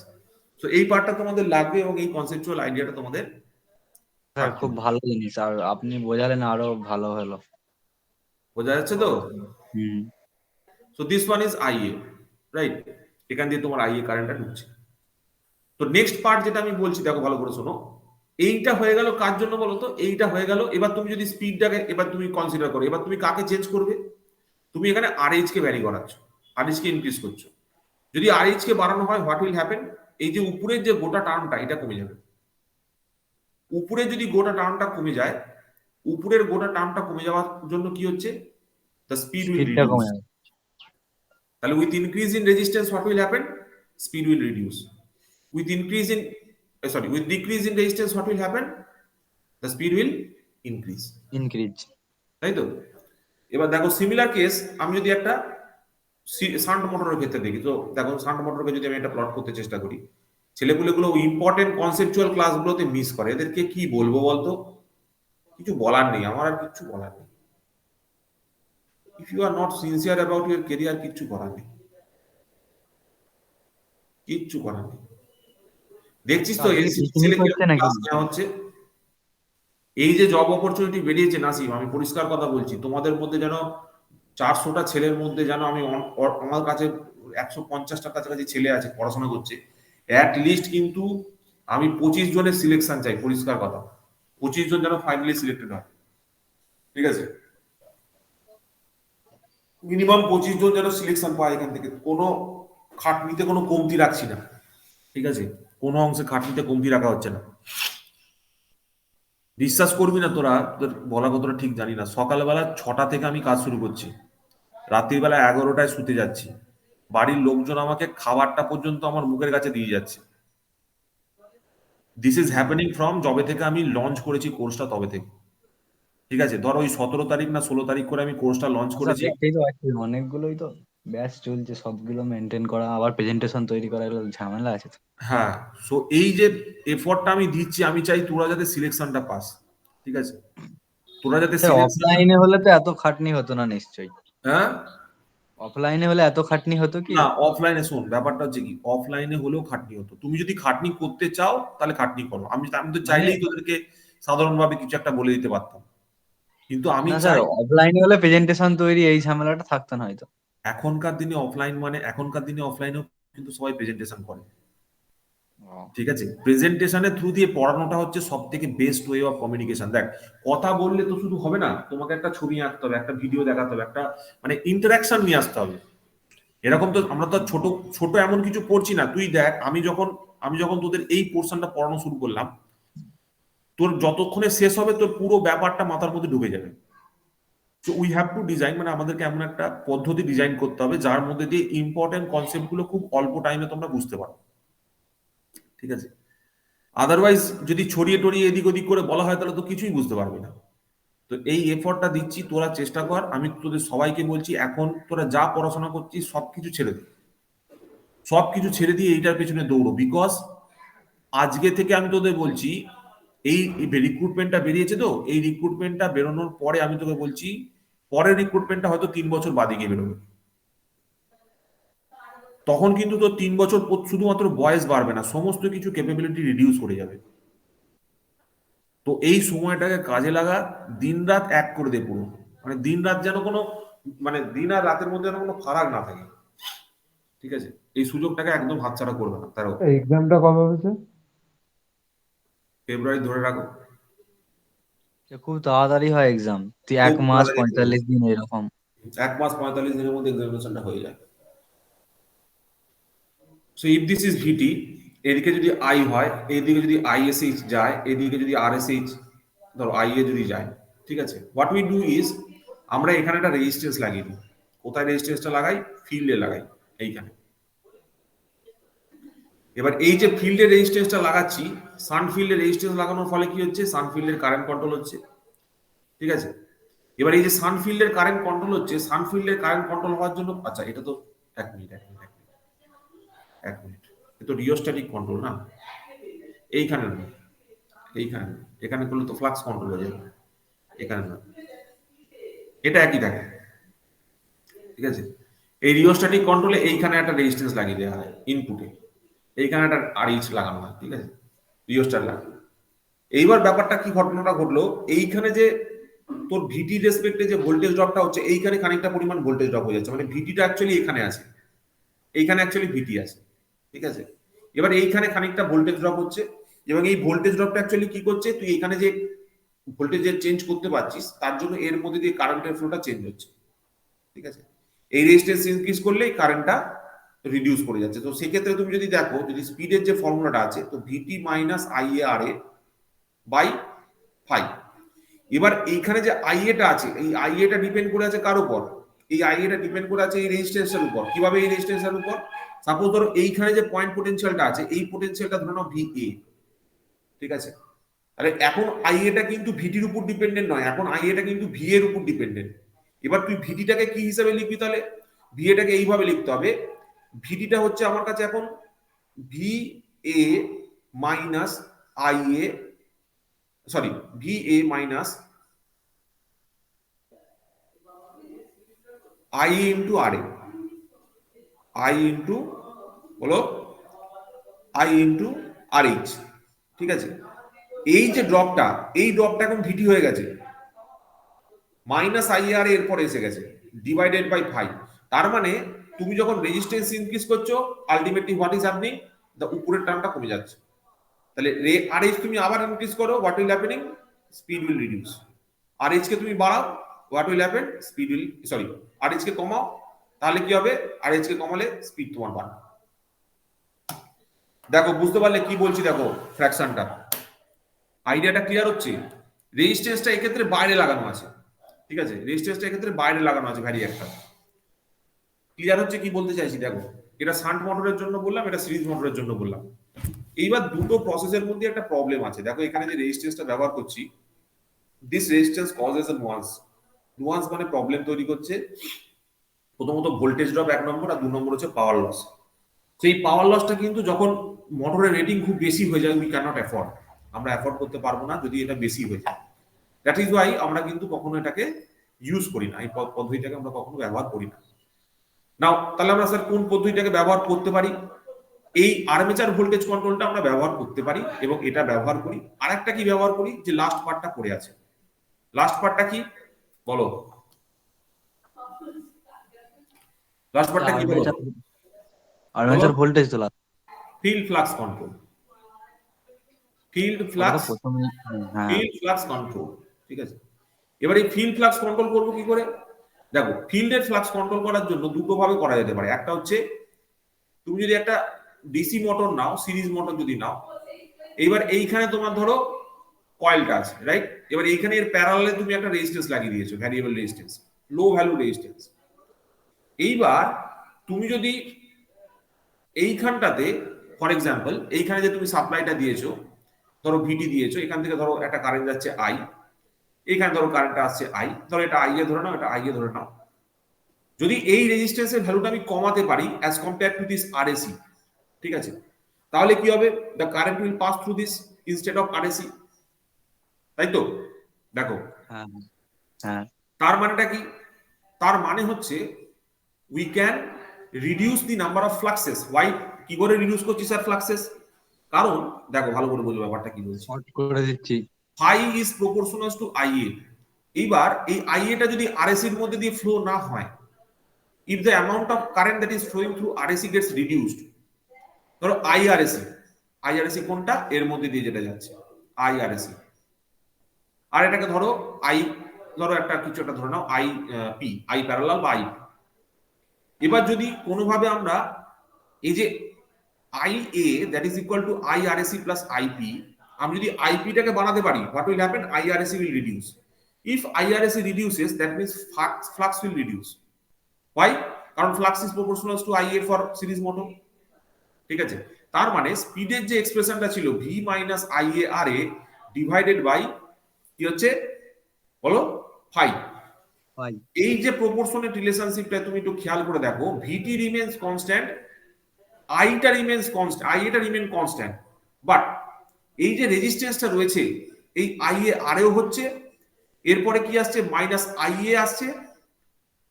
S2: তো এই পার্টটা তোমাদের লাগবে এবং এই কনসেপচুয়াল আইডিয়াটা তোমাদের
S1: স্যার
S2: থাকতে
S1: খুব
S2: হবে।
S1: ভালো জিনিস, আর আপনি বোঝালেন আরো ভালো হলো।
S2: বোঝা যাচ্ছে তো?
S1: Hmm.
S2: So this one is I A, right? এখান দিয়ে তোমার আইএ কারেন্টটা ঢুকছে। তো নেক্সট পার্ট যেটা আমি বলছি, দেখো ভালো করে শোনো। এইটা হয়ে গেল কার জন্য বলো তো, এইটা হয়ে গেল। এবার তুমি যদি স্পিডটাকে এবার তুমি কনসিডার করো, এবার তুমি কাকে চেঞ্জ করবে? তুমি এখানে আরএইচ কে ভ্যারি করাচ্ছ, আরএইচ কে ইনক্রিজ করছো। যদি আরএইচ কে বাড়ানো হয়, হোয়াট উইল হ্যাপেন, এই যে উপরের যে গোটা টার্মটা এটা কমে যাবে। উপরে যদি গোটা টার্মটা কমে যায়, উপরের গোটা টার্মটা কমে যাওয়ার জন্য কি হচ্ছে, দ্য স্পিড উইল
S1: স্পিডটা
S2: রিডিউস।
S1: কমে যাবে।
S2: তাহলে with increase in resistance what will happen, speed will reduce. With increase in, sorry, with decrease in resistance what will happen, the speed will increase.
S1: Increase.
S2: তাই তো? এবার দেখো সিমিলার কেস, আমি যদি একটা শান্ট মোটরের ক্ষেত্রে দেখি, তো দেখো শান্ট মোটরকে যদি আমি একটা প্লট করতে চেষ্টা করি, ছেলেপুলেগুলো ইম্পর্টেন্ট কনসেপচুয়াল ক্লাসগুলোতে মিস করে। এদেরকে কি বলবো বলতো, কিছু বলার নেই, আমার আর কিছু বলার নেই। If you are not sincere about your career, কিচ্ছু করার নেই, কিচ্ছু করার নেই। দেখছিস তো
S1: আজকে
S2: এনসিসি
S1: পিকনিক
S2: ছেলে
S1: হচ্ছে
S2: কিরকম
S1: নাকি?
S2: ক্লাস নেওয়া হচ্ছে। এই যে জব অপরচুনিটি বেরিয়েছে নাসিম, আমি পরিষ্কার কথা বলছি, তোমাদের মধ্যে যেন 400টা ছেলের মধ্যে যেন আমি আমার কাছে 150টার কাছাকাছি ছেলে আছে পড়াশোনা করছে, অ্যাট লিস্ট কিন্তু আমি 25 জনের সিলেকশন চাই, পরিষ্কার কথা। 25 জন যেন ফাইনালি সিলেক্টেড হয়। ঠিক আছে, মিনিমাম 25 জন যেন সিলেকশন পায় এখান থেকে। কোনো খাটনিতে কোনো কমতি রাখছি না। ঠিক আছে, কোনো অংশে খাটনিতে কমতি রাখা হচ্ছে না। বিশ্বাস করবি না তোরা, তোর বলা কতটা ঠিক জানি না, সকালবেলা 6টা থেকে আমি কাজ শুরু করছি, রাত্রির বেলা 11টায় শুতে যাচ্ছি, বাড়ির লোকজন আমাকে খাবারটা পর্যন্ত আমার মুখের কাছে দিয়ে যাচ্ছে। দিস ইজ হ্যাপেনিং ফ্রম যবে থেকে আমি লঞ্চ করেছি কোর্সটা, তবে থেকে। ঠিক আছে, ধর ওই 17 তারিখ না 16 তারিখ করে আমি কোর্সটা লঞ্চ
S1: আচ্ছা,
S2: করেছি।
S1: দেখতেই তো পাচ্ছি অনেকগুলোই তো ব্যাচ চলছে, সবগুলো মেনটেন করা, আবার প্রেজেন্টেশন তৈরি করা, এগুলো ঝামেলা আছে তো।
S2: হ্যাঁ, সো এই যে এফোর্টটা আমি দিচ্ছি, আমি চাই তোরা যাতে সিলেকশনটা পাস। ঠিক আছে, তোরা যাতে
S1: স্যার
S2: সিলেকশন,
S1: অফলাইনে হলে তো এত খাটনি হতো না নিশ্চয়ই?
S2: হ্যাঁ,
S1: অফলাইনে হলে এত খাটনি হতো কি?
S2: না অফলাইনে শোন, ব্যাপারটা হচ্ছে কি, অফলাইনে হলেও খাটনি হতো। তুমি যদি খাটনি করতে চাও তাহলে খাটনি করো, আমি আমি তো
S1: মানে
S2: চাইলেই তোদেরকে সাধারণভাবে কিছু একটা বলে দিতে পারতাম, কিন্তু আমি
S1: না স্যার,
S2: চাই।
S1: অফলাইনে হলে প্রেজেন্টেশন তৈরি এই ঝামেলাটা থাকতো না হয়তো।
S2: এখনকার দিনে অফলাইন মানে, এখনকার দিনে অফলাইনেও কিন্তু সবাই প্রেজেন্টেশন করে।
S1: ও,
S2: ঠিক আছে, প্রেজেন্টেশনের থ্রু দিয়ে পড়ানোটা হচ্ছে সব থেকে বেস্ট ওয়ে অফ কমিউনিকেশন। দেখ, কথা বললে তো শুধু হবে না, তোমাকে একটা ছবি আঁকতে হবে, একটা ভিডিও দেখাতে হবে, একটা মানে ইন্টারাকশন নিয়ে আসতে হবে। এরকম তো আমরা তো আর ছোট ছোট এমন কিছু পড়ছি না। তুই দেখ, আমি যখন তোদের এই পোর্শনটা পড়ানো শুরু করলাম, তোর যতক্ষণে শেষ হবে তোর পুরো ব্যাপারটা মাথার মধ্যে ঢুকে যাবে। So we have to design, মানে আমাদেরকে এমন একটা পদ্ধতি ডিজাইন করতে হবে যার মধ্যে দিয়ে ইম্পর্টেন্ট কনসেপ্ট গুলো খুব অল্প টাইমে তোমরা বুঝতে পারো। ঠিক আছে, আদারওয়াইজ যদি ছড়িয়ে টড়িয়ে এদিক ওদিক করে বলা হয় তাহলে তো কিছুই বুঝতে পারবি না। তো এই এফর্টটা দিচ্ছি, তোরা চেষ্টা কর। আমি তোদের সবাইকে বলছি, এখন তোরা যা পড়াশোনা করছিস সবকিছু ছেড়ে দে, সবকিছু ছেড়ে দিয়ে এইটার পেছনে দৌড়ো। বিকজ আজকে থেকে আমি তোদের বলছি, এই রিক্রুটমেন্টটা বেরিয়েছে, তো এই রিক্রুটমেন্টটা বেরোনোর পরে আমি তোকে বলছি, পরের রিক্রুটমেন্টটা হয়তো 3 বছর বাদে গিয়ে বেরোবে। তখন কিন্তু তোর 3 বছর শুধুমাত্র বয়স বাড়বে না, সমস্ত কিছু ক্যাপাবিলিটি রিডিউস করে যাবে। তো এই সময়টাকে কাজে লাগা, দিন রাত এক করে দে পুরো, মানে দিন রাত যেন কোনো, মানে দিন আর রাতের মধ্যে যেন কোনো ফারাক না থাকে। ঠিক আছে, এই সুযোগটাকে একদম হাতছাড়া করবে না। তারও
S3: এক্সামটা কবে হবে স্যার?
S2: ফেব্রুয়ারি ধরে রাখো,
S1: সে খুব তাড়াতাড়ি হয় এক্সাম, তুই
S2: খুব
S1: 1 মাস
S2: তাড়াতাড়ি হবে।
S1: 45 দিন এরকম।
S2: 1 মাস 45 দিনের মধ্যে এক্সামিনেশনটা হয়ে যায়। সো ইফ দিস ইজ ভিটি, এদিকে যদি আই হয়, এইদিকে যদি আইএসএইচ যায়, এদিকে যদি আরএসএইচ, ধরো আইএ যদি যায়, ঠিক আছে, হোয়াট উই ডু ইজ, আমরা এখানে একটা রেজিস্ট্যান্স লাগিয়ে দিই। কোথায় রেজিস্ট্যান্সটা লাগাই? ফিল্ডে লাগাই, এইখানে। এবার এই যে ফিল্ডের রেজিস্ট্যান্সটা লাগাচ্ছি, সান ফিল্ডের রেজিস্ট্যান্স লাগানোর ফলে কি হচ্ছে, সান ফিল্ডের কারেন্ট কন্ট্রোল হচ্ছে, ঠিক আছে। এবার এই যে সান ফিল্ডের কারেন্ট কন্ট্রোল হচ্ছে, সান ফিল্ডের কারেন্ট কন্ট্রোল হওয়ার জন্য, আচ্ছা এটা তো এক মিনিট, এ তো রিওস্ট্যাটিক কন্ট্রোল না, এইখানে না, এইখানে না, এখানে করলে তো ফ্লাক্স কন্ট্রোল হয়ে যাবে, এখানে না, এটা একই থাকে, ঠিক আছে। এই রিওস্ট্যাটিক কন্ট্রোলে এইখানে একটা রেজিস্ট্যান্স লাগিয়ে দেওয়া হয় ইনপুটে, এইখানে একটা আরইচ লাগানো হয়, ঠিক আছে, রিওস্ট্যাট লাগানো। এইবার ব্যাপারটা কি ঘটনাটা ঘটলো, এইখানে যে তোর ভিটি রেসপেক্টে যে ভোল্টেজ ড্রপটা হচ্ছে, এইখানে খানিকটা পরিমাণ ভোল্টেজ ড্রপ হয়ে যাচ্ছে, মানে ভিটিটা অ্যাকচুয়ালি এখানে আছে, এইখানে অ্যাকচুয়ালি ভিটি আছে, ঠিক আছে। এবার এইখানে খানিকটা ভোল্টেজ ড্রপ হচ্ছে, এবং এই ভোল্টেজ ড্রপটা অ্যাকচুয়ালি কি করছে, তুই এখানে যে ভোল্টেজের চেঞ্জ করতে পারছিস, তার জন্য এর মধ্যে দিয়ে কারেন্টের ফ্লোটা চেঞ্জ হচ্ছে, ঠিক আছে। এই রেজিস্ট্যান্স ইনক্রিজ করলে কারেন্টটা রিডিউস করে যাচ্ছে। তো সেক্ষেত্রে তুমি যদি দেখো, যদি স্পিডের যে ফর্মুলাটা আছে, তো V T minus IA R A by 5। এবার এইখানে যে আইএটা আছে, এই আইএটা ডিপেন্ড করে আছে কার উপর, এই আইএটা ডিপেন্ড করে আছে এই রেজিস্ট্যান্সের উপর। কিভাবে এই রেজিস্ট্যান্সের উপর, সাপোজ ধরো এইখানে যে পয়েন্ট পোটেনশিয়ালটা আছে, এই পোটেনশিয়ালটা ধরে নাও ভিএ, ঠিক আছে। তাহলে এখন আইএটা কিন্তু ভিটির উপর ডিপেন্ডেন্ট নয়, এখন আইএটা কিন্তু ভি এর উপর ডিপেন্ডেন্ট। এবার তুই ভিটিটাকে কি হিসাবে লিখবি, তাহলে ভিএটাকে এইভাবে লিখতে হবে, ভিটিটা হচ্ছে আমার কাছে এখন V A minus IA, sorry, V A minus I into R A, I into, বলো, আই ইন্টু আর এইচ, ঠিক আছে। এই যে ড্রপটা, এই ড্রপটা এখন ভিটি হয়ে গেছে, মাইনাস আই আর এরপর এসে গেছে, ডিভাইডেড বাই 5। তার মানে তুমি যখন রেজিস্ট্যান্স ইনক্রিজ করছো, ultimately what is happening, the উপরের টার্মটা কমে যাচ্ছে। তাহলে আর এইচ তুমি আবার ইনক্রিজ করো, what will happening, speed will reduce. R H কে তুমি বাড়াও, what will happen, speed will, sorry, R H কে কমাও, তাহলে কি হবে, আর এইচ কে কমালে স্পিড তোমার বাড়বে। দেখো বুঝতে পারলে কি বলছি, দেখো ফ্র্যাকশনটা, আইডিয়াটা ক্লিয়ার হচ্ছে। রেজিস্ট্যান্সটা এক্ষেত্রে বাইরে লাগানো আছে, ঠিক আছে, রেজিস্ট্যান্সটা এক্ষেত্রে বাইরে লাগানো আছে ভ্যারিয়েক্টর। ক্লিয়ার হচ্ছে কি বলতে চাইছি, দেখো এটা শান্ট মোটরের জন্য বললাম, এটা সিরিজ মোটরের জন্য বললাম। এইবার দুটো প্রসেসের মধ্যে একটা প্রবলেম আছে। দেখো এখানে যে রেজিস্ট্যান্সটা ব্যবহার করছি, this resistance causes A nuance, nuance মানে প্রবলেম তৈরি করছে। প্রথমত ভোল্টেজ ড্রপ এক নম্বর, আর 2 নম্বর হচ্ছে পাওয়ার লস। সেই পাওয়ার লসটা কিন্তু যখন মোটরের রেটিং খুব বেশি হয়ে যায়, উই ক্যান নট অ্যাফোর্ড, আমরা অ্যাফোর্ড করতে পারবো না যদি এটা বেশি হয়ে যায়। দ্যাট ইজ ওয়াই আমরা কিন্তু কখনো এটাকে ইউজ করি না, এই পদ্ধতিটাকে আমরা কখনো ব্যবহার করি না। নাও তাহলে আমরা স্যার কোন পদ্ধতিটাকে ব্যবহার করতে পারি, এই আর্মেচার ভোল্টেজ কন্ট্রোলটা আমরা ব্যবহার করতে পারি, এবং এটা ব্যবহার করি। আরেকটা কি ব্যবহার করি, যে লাস্ট পার্টটা পড়ে আছে, লাস্ট পার্টটা কি বলো, লাস্ট পার্টটা কি বলো,
S1: আর্মেচার, আর্মেচার ভোল্টেজ তোলা,
S2: ফিল্ড ফ্লাক্স কন্ট্রোল, ফিল্ড
S1: ওটা তো
S2: ফ্লাক্স,
S1: প্রথমে, হ্যাঁ।
S2: ফিল্ড ফ্লাক্স কন্ট্রোল, ঠিক আছে। এবার এই ফিল্ড ফ্লাক্স কন্ট্রোল করবো কি করে, দেখো ফিল্ডের ফ্লাক্স কন্ট্রোল করার জন্য দুটো ভাবে করা যেতে পারে। একটা হচ্ছে তুমি যদি একটা ডিসি মোটর নাও, সিরিজ মোটর যদি নাও, এইবার এইখানে তোমার ধরো কয়েলটা আছে, রাইট। এবার এইখানে এর প্যারালালে তুমি একটা রেজিস্ট্যান্স লাগিয়ে দিয়েছো, ভ্যারিয়েবল রেজিস্ট্যান্স, লো ভ্যালু রেজিস্ট্যান্স। এইবার তুমি যদি এইখানটাতে, ফর এক্সাম্পল এইখানে যে তুমি সাপ্লাইটা দিয়েছো, ধরো ভিটি দিয়েছো, এখান থেকে ধরো একটা কারেন্ট যাচ্ছে আই, এখানে ধরো কারেন্টটা আসছে আই, ধরো এটা আই এ ধরে নাও, এটা আই এ ধরে নাও। যদি এই রেজিস্ট্যান্সের ভ্যালুটা আমি কমাতে পারি as compare to this RAC, ঠিক আছে, তাহলে কি হবে, the current will pass through this instead of RAC, তাই তো। দেখো
S1: হ্যাঁ, হ্যাঁ,
S2: তার মানেটা কি, তার মানে হচ্ছে we can reduce the number of fluxes. Why, কি করে রিডিউস করছি স্যার ফ্লাক্সেস, কারণ দেখো ভালো করে বোঝো ব্যাপারটা কি বলছি,
S1: শর্ট করে দিচ্ছি।
S2: Phi is proportional to IA. এইবার এই আইএটা যদি আরএসি এর মধ্যে দিয়ে ফ্লো না হয়, if the amount of current that is flowing through RAC gets reduced, ধরো আইআরএসি, আইআরএসি কোনটা, এর মধ্যে দিয়ে যেটা যাচ্ছে আইআরএসি, আর এটাকে ধরো আই, ধরো একটা কিছু একটা ধরে নাও আই পি, আই প্যারালাল বা আই। এবার যদি কোনোভাবে আমরা এই যে I A that is equal to I R A C plus I P, আমি যদি আইপিটাকে বানাতে পারি, what will happen, I R A C will reduce. If I R A C reduces, that means flux will reduce. Why? কারণ flux is proportional to I A for series motor, ঠিক আছে। তার মানে স্পিডের যে এক্সপ্রেশনটা ছিল V minus I A R A divided by কি হচ্ছে বলো ফাই।
S1: ভাই
S2: এই যে প্রপোর্শনের রিলেশনশিপটা তুমি একটু খেয়াল করে দেখো, ভিটি রিমেন্স কনস্ট্যান্ট, আইটা রিমেন্স কনস্ট্যান্ট, আই এটা রিমেন কনস্ট্যান্ট, বাট এই যে রেজিস্ট্যান্সটা রয়েছে এই আই এ আর এও হচ্ছে, এরপরে কি আসছে মাইনাস আই এ আসছে,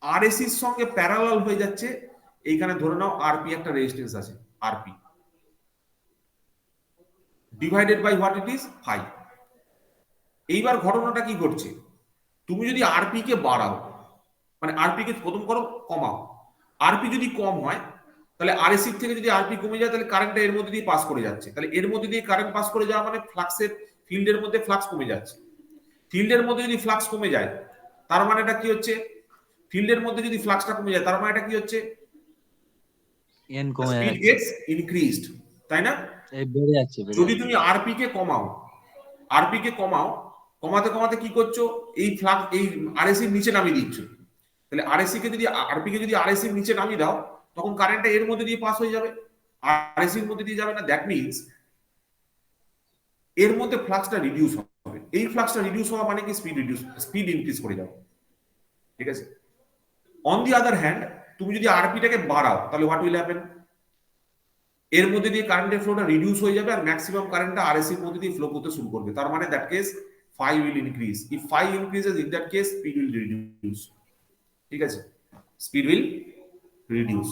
S2: আর এসির সঙ্গে প্যারালাল হয়ে যাচ্ছে, এইখানে ধরে নাও আরপি একটা রেজিস্ট্যান্স আছে RP divided by what it is phi. এইবার ঘটনাটা কি ঘটছে, তুমি যদি আরপি কে বাড়াও, মানে আরপি কে প্রথম করো কমাও, আরপি যদি কম হয় তাহলে আরএসি থেকে যদি আরপি কমে যায় তাহলে কারেন্টটা এর মধ্যে দিয়ে পাস করে যাচ্ছে, তাহলে এর মধ্যে দিয়ে কারেন্ট পাস করে যাওয়া মানে ফ্লাক্সের ফিল্ডের মধ্যে ফ্লাক্স কমে যাচ্ছে। ফিল্ডের মধ্যে যদি ফ্লাক্স কমে যায় তার মানে এটা কি হচ্ছে, ফিল্ডের মধ্যে যদি ফ্লাক্সটা কমে যায় তার মানে এটা কি হচ্ছে,
S1: এন কমে
S2: স্পিড
S1: যাচ্ছে,
S2: গেটস ইনক্রিজড, তাই না?
S1: এই বেড়ে যাচ্ছে বেড়ে
S2: যদি
S1: যাচ্ছে।
S2: তুমি আরপি কে কমাও, আরপি কে কমাও, কমাতে কমাতে কি করছো, এই ফ্লাক্স এই আরএসি নিচে নামিয়ে দিচ্ছ, তাহলে আরএসি কে যদি আরপি কে যদি আরএসি নিচে নামিয়ে দাও তখন কারেন্টটা এর মধ্যে দিয়ে পাস হয়ে যাবে, আরএসির মধ্যে দিয়ে যাবে না। দ্যাট মিনস এর মধ্যে ফ্লাক্সটা রিডিউস হবে, এই ফ্লাক্সটা রিডিউস হওয়া মানে কি স্পিড রিডিউস, স্পিড ইনক্রিজ করে যাবে, ঠিক আছে? অন দি আদার হ্যান্ড তুমি যদি আরপিটাকে বাড়াও তাহলে হোয়াট উইল হ্যাপেন, এর মধ্যে দিয়ে কারেন্টের ফ্লোটা রিডিউস হয়ে যাবে আর ম্যাক্সিমাম কারেন্টটা আরএসি এর মধ্যে দিয়ে ফ্লো করতে শুরু করবে, তার মানে that case phi will increase, if phi increases in that case speed will reduce, ঠিক আছে? Speed will reduce.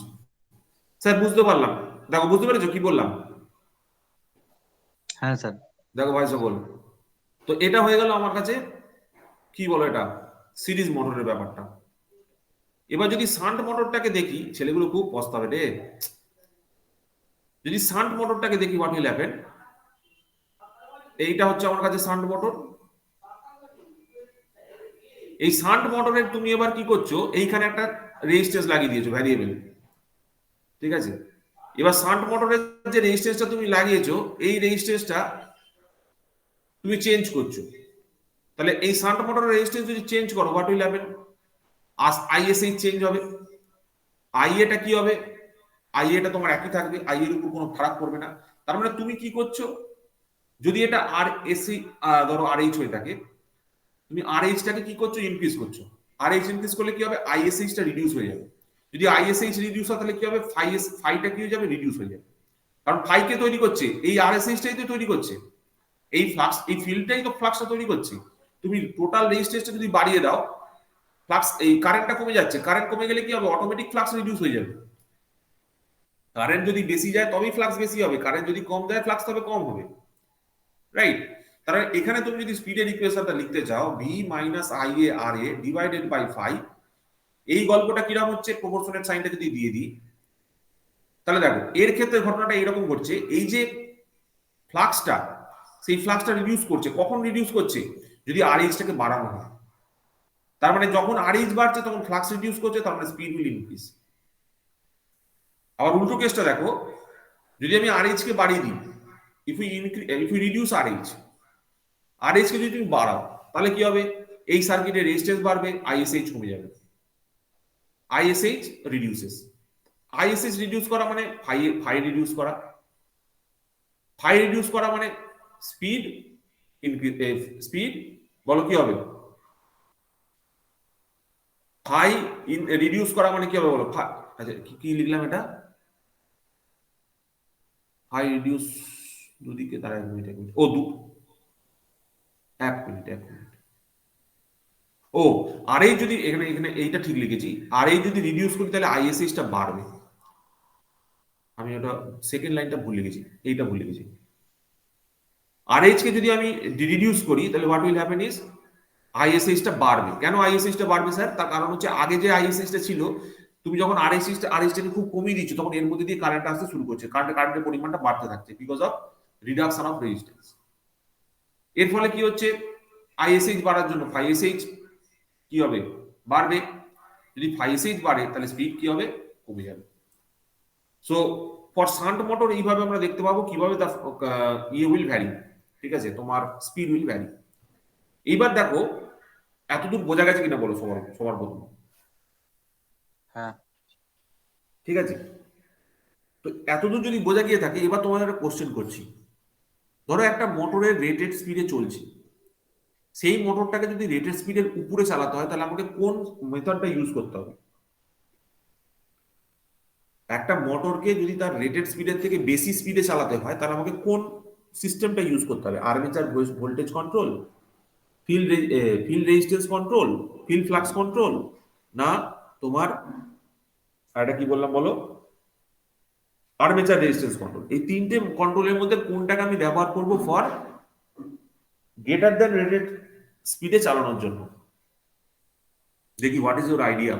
S2: স্যার বুঝতে পারলাম, দেখো বুঝতে পেরেছো কি বললাম?
S1: হ্যাঁ স্যার।
S2: দেখো ভাই সকল, তো এটা হয়ে গেল আমার কাছে কি বলো এটা সিরিজ মোটরের ব্যাপারটা। এবার যদি শান্ট মোটরটাকে দেখি, ছেলেগুলো খুব পস্তাবে রে, যদি শান্ট মোটরটাকে দেখি হোয়াট উইল হ্যাপেন, এইটা হচ্ছে আমার কাছে শান্ট মোটর। এই শান্ট মোটরের তুমি এবার কি করছো, এইখানে একটা রেজিস্ট্যান্স লাগিয়ে দিয়েছো ভ্যারিয়েবল, ঠিক আছে? এবার শান্ট মোটরের যে রেজিস্ট্যান্সটা তুমি লাগিয়েছো এই রেজিস্ট্যান্সটা তুমি চেঞ্জ করছো, তাহলে এই শান্ট মোটরের রেজিস্ট্যান্স যদি চেঞ্জ করো হোয়াট উইল হ্যাপেন, আইএসএইচ চেঞ্জ হবে, আইএটা কি হবে, আইএটা তোমার একই থাকবে, আই এর উপর কোনো ফারাক পড়বে না। তার মানে তুমি কি করছো, যদি এটা আর এসি ধরো আর এইচ হয়ে থাকে, তুমি আর এইচটাকে কি করছো ইনক্রিজ করছো, আর এইচ ইনক্রিজ করলে কি হবে আইএসএইচ টা রিডিউস হয়ে যাবে, যদি আইএসএইচ রিডিউস হয় তাহলে কি হবে ফাইটা কি হয়ে যাবে রিডিউস হয়ে যাবে, কারণ ফাইকে তৈরি করছে এই আরএসএইচ টাই তো তৈরি করছে, এই ফ্লাক্স এই ফিল্ডটাই তো ফ্লাক্সটা তৈরি করছে। তুমি টোটাল রেজিস্ট্যান্সটা যদি বাড়িয়ে দাও, ফ্লাক্স এই কারেন্টটা কমে যাচ্ছে, কারেন্ট কমে গেলে কি হবে অটোমেটিক ফ্লাক্স রিডিউস হয়ে যাবে, কারেন্ট যদি বেশি যায় তবেই ফ্লাক্স বেশি হবে, কারেন্ট যদি কম যায় ফ্লাক্স তবে কম হবে, রাইট? তাহলে এখানে তুমি যদি স্পিডের ইকুয়েশনটা লিখতে চাও V minus I A R A divided by phi, এই গল্পটা কিরকম হচ্ছে প্রপোর্শনের সাইনটা যদি দিয়ে দিই, তাহলে দেখো এর ক্ষেত্রে ঘটনাটা এরকম ঘটছে, এই যে ফ্লাক্সটা সেই ফ্লাক্সটা রিডিউস করছে, কখন রিডিউস করছে, যদি আর এইচটাকে বাড়ানো হয়, তার মানে যখন আর এইচ বাড়ছে তখন ফ্লাক্স রিডিউস করছে, তার মানে স্পিড উইল ইনক্রিজ। আবার উল্টো কেসটা দেখো, যদি আমি আর এইচ কে বাড়িয়ে দিই, if you reduce R H কে যদি তুমি বাড়াও তাহলে কি হবে, এই সার্কিটের রেজিস্ট্যান্স বাড়বে, আইএসএইচ কমে যাবে, আইএসএইচ রিডিউসেস, আইএসএইচ রিডিউস করা মানে ফাই রিডিউস করা, ফাই রিডিউস করা মানে স্পিড ইনক্রিজ, স্পিড বলো কি হবে, ফাই রিডিউস করা মানে কি হবে বলো, আচ্ছা কি লিখলাম এটা, ফাই রিডিউস দুদিকে, তার এক মিনিট ও এক মিনিট ও আর এই যদি এখানে এখানে এইটা ঠিক লিখেছি, আর এই যদি রিডিউস করি তাহলে আইএসএইচ টা বাড়বে, আমি ওটা সেকেন্ড লাইনটা ভুল লিখেছি, এইটা ভুল লিখেছি, আর এইচ কে যদি আমি রিডিউস করি তাহলে হোয়াট উইল হ্যাপেন ইজ আইএসএইচ টা বাড়বে। কেন আইএসএইচ টা বাড়বে স্যার, তার কারণ হচ্ছে আগে যে আইএসএইচ টা ছিল তুমি যখন আরএসএইচটাকে খুব কমিয়ে দিচ্ছ তখন এর মধ্যে দিয়ে কারেন্ট আসতে শুরু করছে, কারেন্টের পরিমাণটা বাড়তে থাকছে because of reduction of resistance. এর ফলে কি হচ্ছে, আইএসএইচ বাড়ার জন্য ফাইএসএইচ কি হবে বাড়বে, যদি ফাইএসএইচ বাড়ে তাহলে স্পিড কি হবে কমে যাবে। সো ফর শান্ট মোটর এইভাবে আমরা দেখতে পাবো কিভাবে তার ইয়ে উইল ভ্যারি, ঠিক আছে, তোমার স্পিড উইল ভ্যারি। এইবার দেখো এতদূর বোঝা গেছে কিনা বলো সবার সবার প্রথম,
S1: হ্যাঁ
S2: ঠিক আছে? তো এতদূর যদি বোঝা গিয়ে থাকে, এবার তোমাদের একটা কোশ্চেন করছি। ধরো একটা মোটরের রেটেড স্পিডে চলছে, সেই মোটরটাকে যদি রেটেড স্পিডের উপরে চালাতে হয়, তাহলে আমাকে কোন মেথডটা ইউজ করতে হবে? একটা মোটরকে যদি তার রেটেড স্পিডের থেকে বেশি স্পিডে চালাতে হয়, তাহলে আমাকে কোন সিস্টেমটা ইউজ করতে হবে? Armature voltage control, field resistance control, field flux control, না তোমার এটা কি বললাম বলো, আর্মেচার রেজিস্ট্যান্স কন্ট্রোল? এই তিনটে কন্ট্রোলের মধ্যে কোনটাকে আমি ব্যবহার করব ফর গ্রেটার দ্যান রেটেড স্পিডে চালানোর জন্য? দেখি, what is your idea?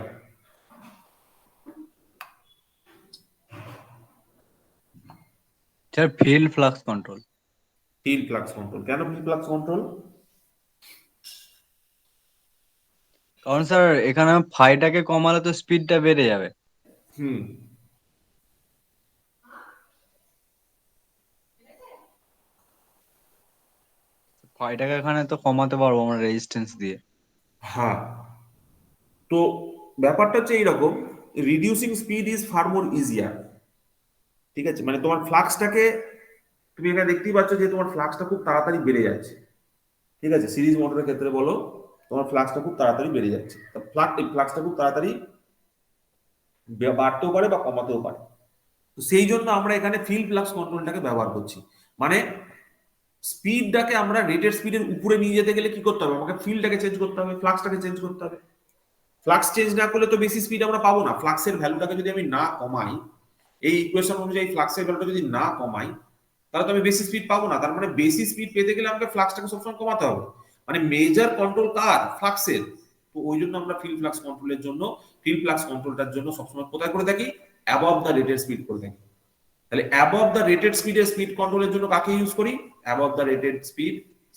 S1: Sir field flux control.
S2: Field flux control. কেন ফিল্ড ফ্লাক্স কন্ট্রোল?
S1: কারণ স্যার এখানে ফাইটাকে কমালে তো স্পিডটা বেড়ে যাবে।
S2: হুম,
S1: ফাইটাকে এখানে তো কমাতে পারবো আমরা রেজিস্ট্যান্স দিয়ে।
S2: হ্যাঁ। তো ব্যাপারটা হচ্ছে এইরকম, reducing speed is far more easier. ঠিক আছে, মানে তোমার ফ্লাক্সটাকে, তুমি এখানে দেখতেই পাচ্ছ যে তোমার ফ্লাক্সটা খুব তাড়াতাড়ি বেড়ে যাচ্ছে। ঠিক আছে, সিরিজ মোটরের ক্ষেত্রে বলো, তোমার ফ্লাক্সটা খুব তাড়াতাড়ি বেড়ে যাচ্ছে। ফ্লাক্সটা খুব তাড়াতাড়ি বাড়তেও পারে বা কমাতেও পারে। তো সেই জন্য আমরা এখানে ফিল্ড ফ্লাক্স কন্ট্রোলটাকে ব্যবহার করছি। মানে স্পিডটাকে আমরা রেটেড স্পিডের উপরে নিয়ে যেতে গেলে কি করতে হবে? আমাকে ফিল্ডটাকে চেঞ্জ করতে হবে, ফ্লাক্সটাকে চেঞ্জ করতে হবে। ফ্লাক্স চেঞ্জ না করলে তো বেশি স্পিড আমরা পাবো না। ফ্লাক্সের ভ্যালুটাকে যদি আমি না কমাই, এই ইকুয়েশন অনুযায়ী ফ্লাক্সের ভ্যালুটা যদি না কমাই, তাহলে তো আমি বেশি স্পিড পাবো না। তার মানে বেশি স্পিড পেতে গেলে আমাকে ফ্লাক্সটাকে সবসময় কমাতে হবে। মানে মেজর কন্ট্রোল কার? ফ্লাক্সের। তো ওই জন্য আমরা ফিল্ড ফ্লাক্স কন্ট্রোলের জন্য, ফিল্ড ফ্লাক্স কন্ট্রোলটার জন্য সবসময় কোথায় করে থাকি? অ্যাবভ দ্য রেটেড স্পিড করে থাকি। তাহলে অ্যাবভ দ্য রেটেড স্পিডের স্পিড কন্ট্রোলের জন্য কাকে ইউজ করি? Above the rated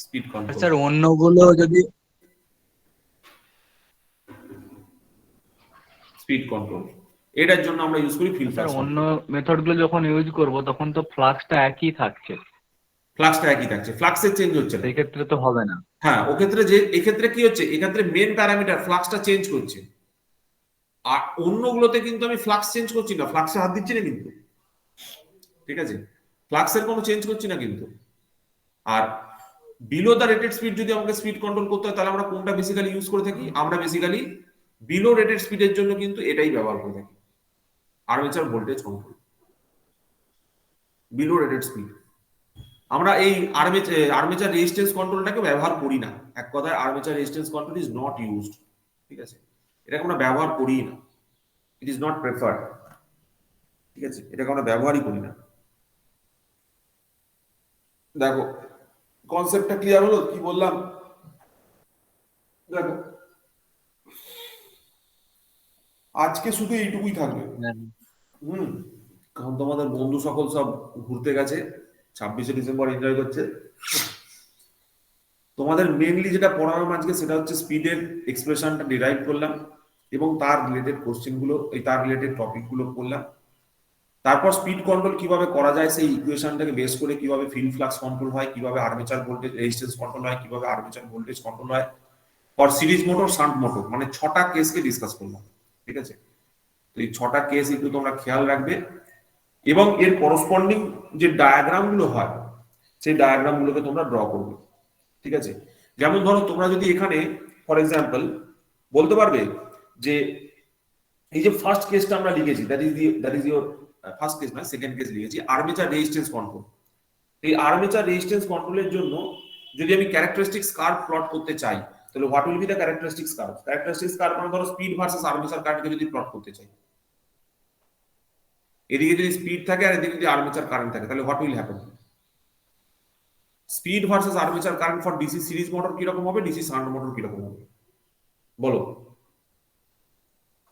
S2: speed control.
S1: Sir অন্যগুলো যদি
S2: স্পিড কন্ট্রোল, এটার জন্য আমরা ইউজ করি ফিল্ড
S1: স্যার
S2: ফ্লাক্স
S1: অন্য
S2: কন্ট্রোল।
S1: মেথড গুলো যখন ইউজ করব তখন তো ফ্লাক্সটা একই থাকছে,
S2: ফ্লাক্সটা একই থাকছে, ফ্লাক্সের চেঞ্জ হচ্ছে না।
S1: সেই ক্ষেত্রে তো হবে না।
S2: হ্যাঁ, ও ক্ষেত্রে যে এক্ষেত্রে কি হচ্ছে, এক্ষেত্রে মেন প্যারামিটার ফ্লাক্সটা চেঞ্জ করছে। আর অন্যগুলোতে কিন্তু আমি ফ্লাক্স চেঞ্জ করছি না, ফ্লাক্সে হাত দিচ্ছি না কিন্তু। ঠিক আছে, ফ্লাক্সের কোনো চেঞ্জ করছি না কিন্তু। আর বিলো দ্য রেটেড স্পিড যদি আমাকে স্পিড কন্ট্রোল করতে হয়, তাহলে আমরা কোনটা বেসিক্যালি ইউজ করে থাকি? আমরা বেসিক্যালি বিলো রেটেড স্পিডের জন্য কিন্তু এটাই ব্যবহার করে থাকি, armature voltage control, below rated speed. আমরা এই আর্মেচার রেজিস্ট্যান্স কন্ট্রোলটাকে ব্যবহার করি না। এক কথায় armature resistance control is not used. ঠিক আছে, এটাকে আমরা ব্যবহার করি না, ইট ইজ নট প্রেফার্ড। ঠিক আছে, এটাকে আমরা ব্যবহারই করি না। দেখো, কনসেপ্টটা ক্লিয়ার হলো কি বললাম? দেখো, আজকে শুধু এইটুকুই থাকবে। হুম, কারণ তোমাদের বন্ধু সকল সব ঘুরতে গেছে, 26শে ডিসেম্বর এনজয় করছে। তোমাদের মেনলি যেটা পড়ালাম আজকে, সেটা হচ্ছে স্পিডের এক্সপ্রেশনটা ডিরাইভ করলাম, এবং তার রিলেটেড কোশ্চেন গুলো, এই তার রিলেটেড টপিক গুলো করলাম। তারপর স্পিড কন্ট্রোল কিভাবে করা যায়, সেই ইকুয়েশনটাকে বেস করে কিভাবে ফিল্ড ফ্লাক্স কন্ট্রোল হয়, কিভাবে আর্মেচার ভোল্টেজ রেজিস্ট্যান্স কন্ট্রোল হয়, কিভাবে আর্মেচার ভোল্টেজ কন্ট্রোল হয় for series motor, shunt motor, মানে 6টা কেসকে ডিসকাস করলাম। ঠিক আছে, তো এই 6টা কেস একটু তোমরা খেয়াল রাখবে, এবং এর করসপন্ডিং যে ডায়াগ্রাম গুলো হয়, সেই ডায়াগ্রাম গুলোকে তোমরা ড্র করবে। ঠিক আছে, যেমন ধরো তোমরা যদি এখানে ফর এক্সাম্পল বলতে পারবে যে এই যে ফার্স্ট কেসটা আমরা লিখেছি, that is your first case, না সেকেন্ড কেস লিখেছি, আর্মেচার রেজিস্ট্যান্স কন্ট্রোল। এই আর্মেচার রেজিস্ট্যান্স কন্ট্রোলের জন্য যদি আমি ক্যারেক্টারিস্টিক্স কার্ভ প্লট করতে চাই, তাহলে what will be the characteristics curve? Characteristics curve মানে ধরো স্পিড ভার্সেস আর্মেচার কারেন্টকে যদি প্লট করতে চাই, এদিকে যদি স্পিড থাকে আর এদিকে যদি আর্মেচার কারেন্ট থাকে, তাহলে what will happen? Speed versus armature current for DC series motor কিরকম হবে, ডিসি শান্ট মোটর কিরকম হবে বলো?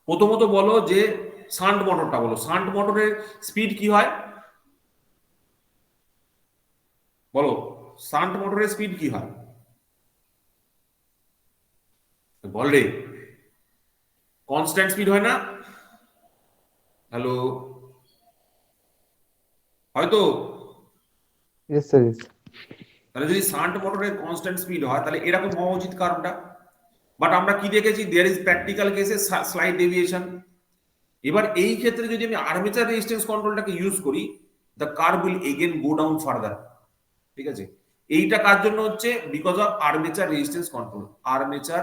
S2: প্রথমত বলো যে শান্ট মোটরটা বলো, শান্ট মোটরের স্পিড কি হয় বলো? শান্ট মোটরের স্পিড কি হয় বল রে? কনস্ট্যান্ট স্পিড হয় না? হ্যালো, হয়তো?
S3: Yes, sir. Yes.
S2: তাহলে যদি শান্ট মোটরের কনস্ট্যান্ট স্পিড হয়, তাহলে এরকম হওয়া উচিত কারণটা। বাট আমরা কি দেখেছি, দেয়ার ইজ প্র্যাকটিক্যাল কেসে স্লাইড ডেভিয়েশন। এবার এই ক্ষেত্রে যদি আমি আর্মেচার রেজিস্ট্যান্স কন্ট্রোলটাকে ইউজ করি, the curve will again go down further. ঠিক আছে, এইটা কার জন্য হচ্ছে? Because of armature resistance control. Armature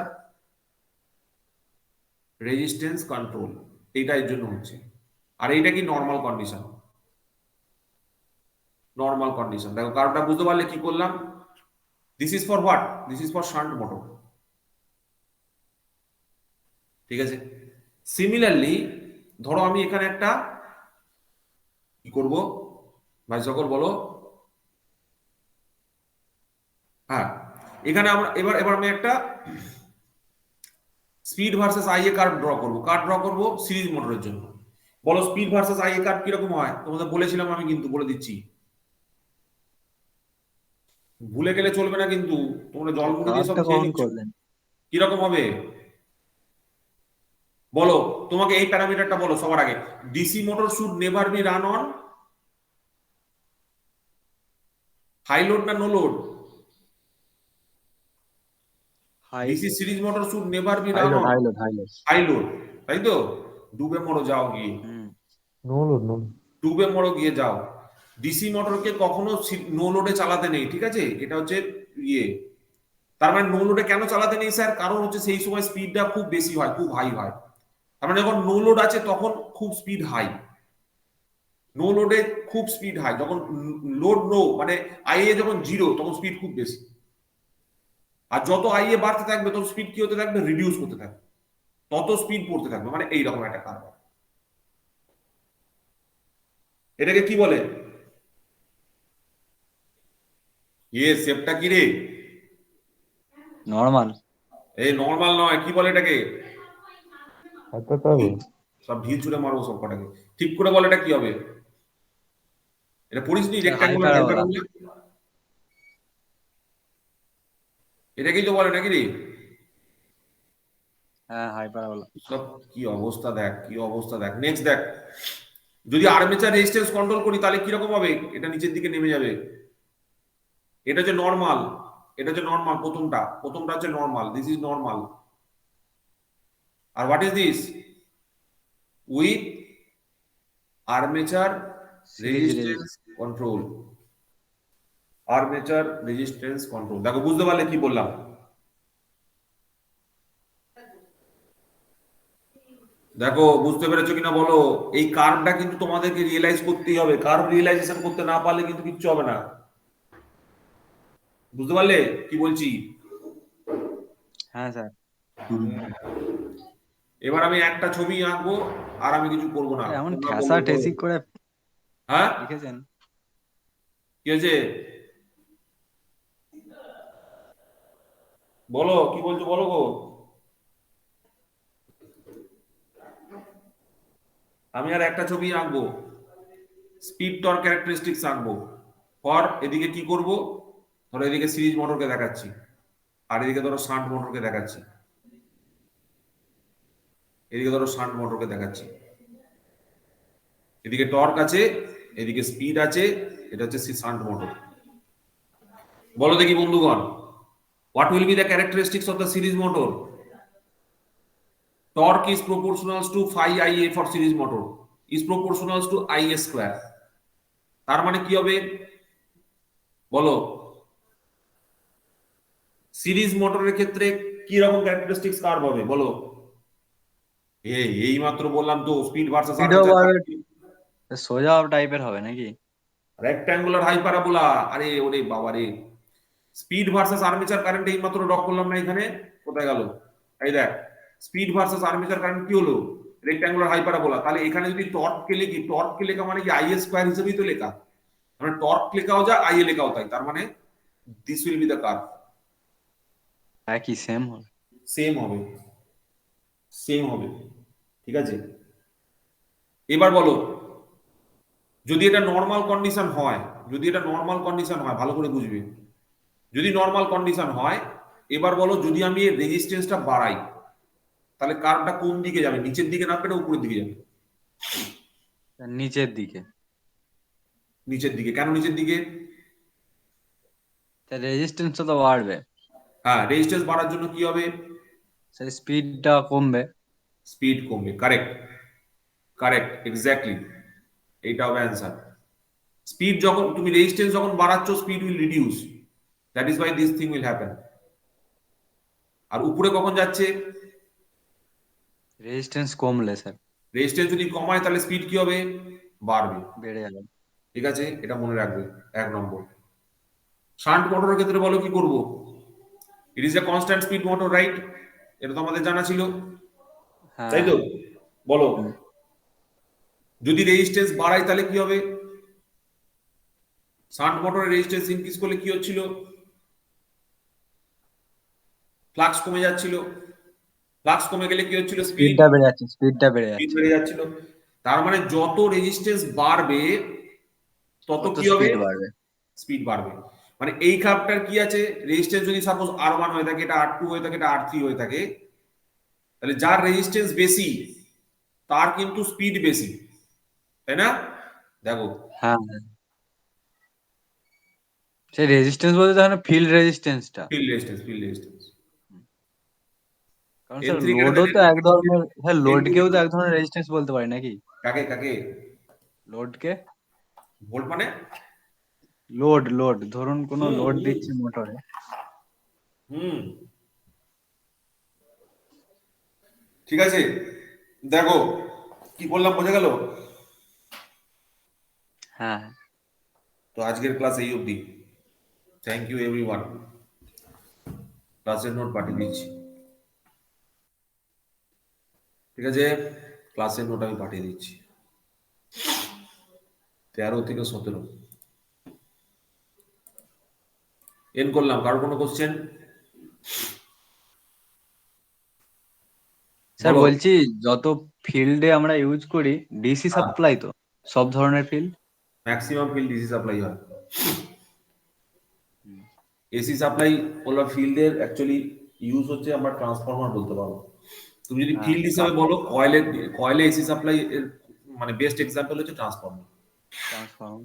S2: resistance control এইটা এর জন্য হচ্ছে। আর এইটা কি নর্মাল কন্ডিশন। নর্মাল কন্ডিশন দেখো, কারণটা বুঝতে পারলে কি করলাম? This is for what? This is for shunt motor. ঠিক আছে, সিমিলারলি ধরো আমি এখানে একটা কি করব ভাই সকল বলো। হ্যাঁ, এখানে আমরা এবার এবার আমি একটা speed versus IA curve draw করব। কার্ভ ড্র করব সিরিজ মোটরের জন্য। বলো স্পিড ভার্সেস আইএ কার্ভ কিরকম হয়? তোমাদের বলেছিলাম আমি, কিন্তু বলে দিচ্ছি, ভুলে গেলে চলবে না কিন্তু। তোমরা জল মুড়ি দিয়ে সব
S1: কার্ডটা
S2: খেয়ে
S1: কখন
S2: নিচ্ছ।
S1: করলেন?
S2: কিরকম হবে বলো? তোমাকে এই প্যারামিটারটা বলো সবার আগে। DC motor should never be run on high load না no load?
S1: High
S2: DC series motor should never be
S1: high
S2: run
S1: load
S2: on
S1: high load high load.
S2: High load, তাই তো? ডুবে মরো যাও গিয়ে,
S1: হুম।
S3: No load, no load.
S2: ডুবে মরো গিয়ে যাও। DC মোটরকে কখনো নো লোডে চালাতে নেই, ঠিক আছে? এটা হচ্ছে ইয়ে। তার মানে নো লোডে কেন চালাতে নেই স্যার? কারণ হচ্ছে সেই সময় স্পিডটা খুব বেশি হয়, খুব হাই হয়। তার মানে যখন নো লোড আছে তখন খুব স্পিড হাই। নো লোডে খুব স্পিড হাই, যখন লোড নো মানে আইএ যখন জিরো তখন স্পিড খুব বেশি। আর যত আইএ বাড়তে থাকবে তত স্পিড কি হতে থাকবে? রিডিউস করতে থাকবে, তত স্পিড পড়তে থাকবে। মানে এইরকম একটা কারণ। এটাকে কি বলে? শেপটা কি রে?
S1: নর্মাল।
S2: এই নর্মাল নয়, কি বলে এটাকে?
S3: Hyperparabol.
S2: সব ঢিল ছুড়ে মারবো সব কটাকে। ঠিক করে বলে এটা কি হবে? এটা পড়িস নি?
S1: Sir high
S2: rectangular
S1: parabola.
S2: Hyperbola, এটাকেই তো বলে নাকি রে?
S1: হ্যাঁ হাই প্যারাবোলা।
S2: সব কি অবস্থা দেখ, কি অবস্থা দেখ। নেক্সট দেখ, যদি আর্মেচার রেজিস্ট্যান্স কন্ট্রোল করি তাহলে কিরকম হবে? এটা নিচের দিকে নেমে যাবে। এটা হচ্ছে নর্মাল, এটা হচ্ছে নর্মাল। প্রথমটা প্রথমটা হচ্ছে নর্মাল, দিস ইজ নর্মাল। আর what is this? With armature
S1: series
S2: resistance control. Armature resistance control. দেখো বুঝতে পারলে কি বললাম? দেখো বুঝতে পেরেছো কিনা বলো? এই কার্ভটা কিন্তু তোমাদেরকে রিয়েলাইজ করতেই হবে। কার্ভ রিয়েলাইজেশন করতে না পারলে কিন্তু কিচ্ছু হবে না। বুঝতে পারলে কি বলছি?
S1: হ্যাঁ স্যার।
S2: এবার আমি একটা ছবি আঁকবো আর আমি কিছু করবো না,
S1: এমন
S2: তোমরা
S1: ঠেসা
S2: বলবে তো।
S1: ঠেসি করে
S2: হ্যাঁ,
S1: লিখেছেন।
S2: কি হয়েছে বলো? কি বলছো বলো গো? আমি আর একটা ছবি আঁকবো, স্পিড টর্ক ক্যারেক্টারিস্টিক্স আঁকবো। পর এদিকে কি করব? ধরো এদিকে সিরিজ মোটরকে দেখাচ্ছি, আর এদিকে ধরো শান্ট মোটরকে দেখাচ্ছি, এদিকে ধরো শান্ট মোটরকে দেখাচ্ছি। এদিকে টর্ক আছে, এদিকে স্পিড আছে, এটা হচ্ছে শান্ট মোটর। বলো দেখি বন্ধুগণ, what will be the characteristics of the series motor? Torque is proportional to phi ia for series motor is proportional to ia square। তার মানে কি হবে বলো? সিরিজ মোটরের ক্ষেত্রে কি রকম ক্যারেক্টারিস্টিক্স কার্ভ হবে বলো? এই মাত্র বললাম তো, স্পিড ভার্সেস
S1: স্পিডও
S2: আর্মেচার
S1: বাড়বে,
S2: কার্ভ।
S1: সোজা টাইপের হবে নাকি?
S2: রেক্ট্যাঙ্গুলার হাইপারাবোলা। আরে ওরে বাবা রে, স্পিড ভার্সেস আর্মেচার কারেন্ট এই মাত্র ডক করলাম না এখানে? কোথায় গেল? এই দেখ, স্পিড ভার্সেস আর্মেচার কারেন্ট কি হলো? রেক্ট্যাঙ্গুলার হাইপারাবোলা। তাহলে এখানে যদি টর্ককে লিখি, টর্ককে লেখা মানে কি আইএ স্কয়ার হিসেবেই তো লেখা। মানে টর্ক লেখাও যা, আইএ লেখাও তাই। তার মানে this will be the curve.
S1: একই সেম হবে।
S2: সেম হবে, সেম হবে। ঠিক আছে, এবার বলো, যদি এটা নর্মাল কন্ডিশন হয়, যদি এটা নর্মাল কন্ডিশন হয়, ভালো করে বুঝবে। যদি নর্মাল কন্ডিশন হয়, এবার বলো যদি আমি এর রেজিস্ট্যান্সটা বাড়াই তাহলে কার্ভটা কোন দিকে যাবে? নিচের দিকে নামবে না উপরের দিকে যাবে?
S1: নিচের দিকে।
S2: নিচের দিকে। কেন নিচের দিকে?
S1: রেজিস্ট্যান্সটা তো বাড়বে,
S2: হ্যাঁ, রেজিস্ট্যান্স বাড়ার জন্য কি হবে?
S1: সেই স্পিডটা কমবে।
S2: স্পিড কমবে, কারেক্ট। কারেক্ট, এক্স্যাক্টলি, এইটা হবে অ্যান্সার। স্পিড যখন তুমি রেজিস্ট্যান্স যখন বাড়াচ্ছ, speed will reduce, that is why this thing will happen. আর উপরে কখন যাচ্ছে?
S1: রেজিস্ট্যান্স কমলে স্যার
S2: রেজিস্ট্যান্স যদি কমায় তাহলে স্পিড কি হবে? বাড়বে।
S1: বেড়ে যাবে।
S2: ঠিক আছে, এটা মনে রাখবে। 1 নম্বর। শান্ট মোটরের ক্ষেত্রে বলো কি করব? It is a constant speed motor, right? এটা তো আমাদের জানা ছিল, তাই
S1: হ্যাঁ।
S2: তো? বলো,
S1: হুম।
S2: যদি রেজিস্ট্যান্স বাড়ায় তাহলে কি হবে? শান্ট মোটরের রেজিস্ট্যান্স ইনক্রিজ করলে কি হচ্ছিল? ফ্লাক্স কমে যাচ্ছিল। ফ্লাক্স কমে গেলে কি হচ্ছিল? স্পিড
S1: স্পিডটা বেড়ে যাচ্ছে, স্পিডটা বেড়ে
S2: স্পিড
S1: যাচ্ছে।
S2: বেড়ে যাচ্ছিল। তার মানে যত রেজিস্ট্যান্স বাড়বে তত
S1: কত
S2: কি হবে?
S1: স্পিড বাড়বে।
S2: স্পিড বাড়বে। মানে এই খাপটার কি আছে, রেজিস্ট্যান্স যদি সাপোজ R1 হয়ে থাকে, এটা R2 হয়ে থাকে, এটা R3 হয়ে থাকে, তাহলে যার রেজিস্ট্যান্স বেশি তার কিন্তু স্পিড বেশি, তাই না? দেখো,
S1: হ্যাঁ হ্যাঁ। সেই রেজিস্ট্যান্স বলতে তখন ফিল্ড রেজিস্ট্যান্সটা।
S2: Field resistance.
S1: কারণ
S2: এন
S1: স্যার
S2: থ্রি
S1: লোডও তো এক ধরনের, হ্যাঁ লোডকেও তো এক ধরনের রেজিস্ট্যান্স বলতে পারি নাকি?
S2: কাকে কাকে?
S1: লোডকে,
S2: ভোল্ট মানে?
S1: লোড লোড ধরুন কোনো
S2: হুম
S1: লোড
S2: হুম
S1: দিচ্ছি মোটরে।
S2: হুম ঠিক আছে, দেখো কি বললাম, বোঝা গেল?
S1: হ্যাঁ হ্যাঁ।
S2: তো আজকের ক্লাস এই অবধি। Thank you everyone. ক্লাসের নোট পাঠিয়ে দিচ্ছি, ঠিক আছে? ক্লাসের নোট আমি পাঠিয়ে দিচ্ছি। 13 থেকে 17 এন করলাম। কারো কোনো কোশ্চেন?
S1: স্যার
S2: বলো।
S1: বলছি, যত ফিল্ডে আমরা ইউজ করি ডিসি
S2: হ্যাঁ,
S1: সাপ্লাই তো সব ধরনের field.
S2: Maximum field DC supply হয়। এসি সাপ্লাই বলবা ফিল্ডের অ্যাকচুয়ালি ইউজ হচ্ছে, আমরা ট্রান্সফরমার বলতে পারবো। তুমি যদি
S1: হ্যাঁ
S2: ফিল্ড হিসাবে বলো, কয়েলে এসি সাপ্লাই এর মানে বেস্ট এক্সাম্পল হচ্ছে ট্রান্সফরমার।
S1: ট্রান্সফর্ম।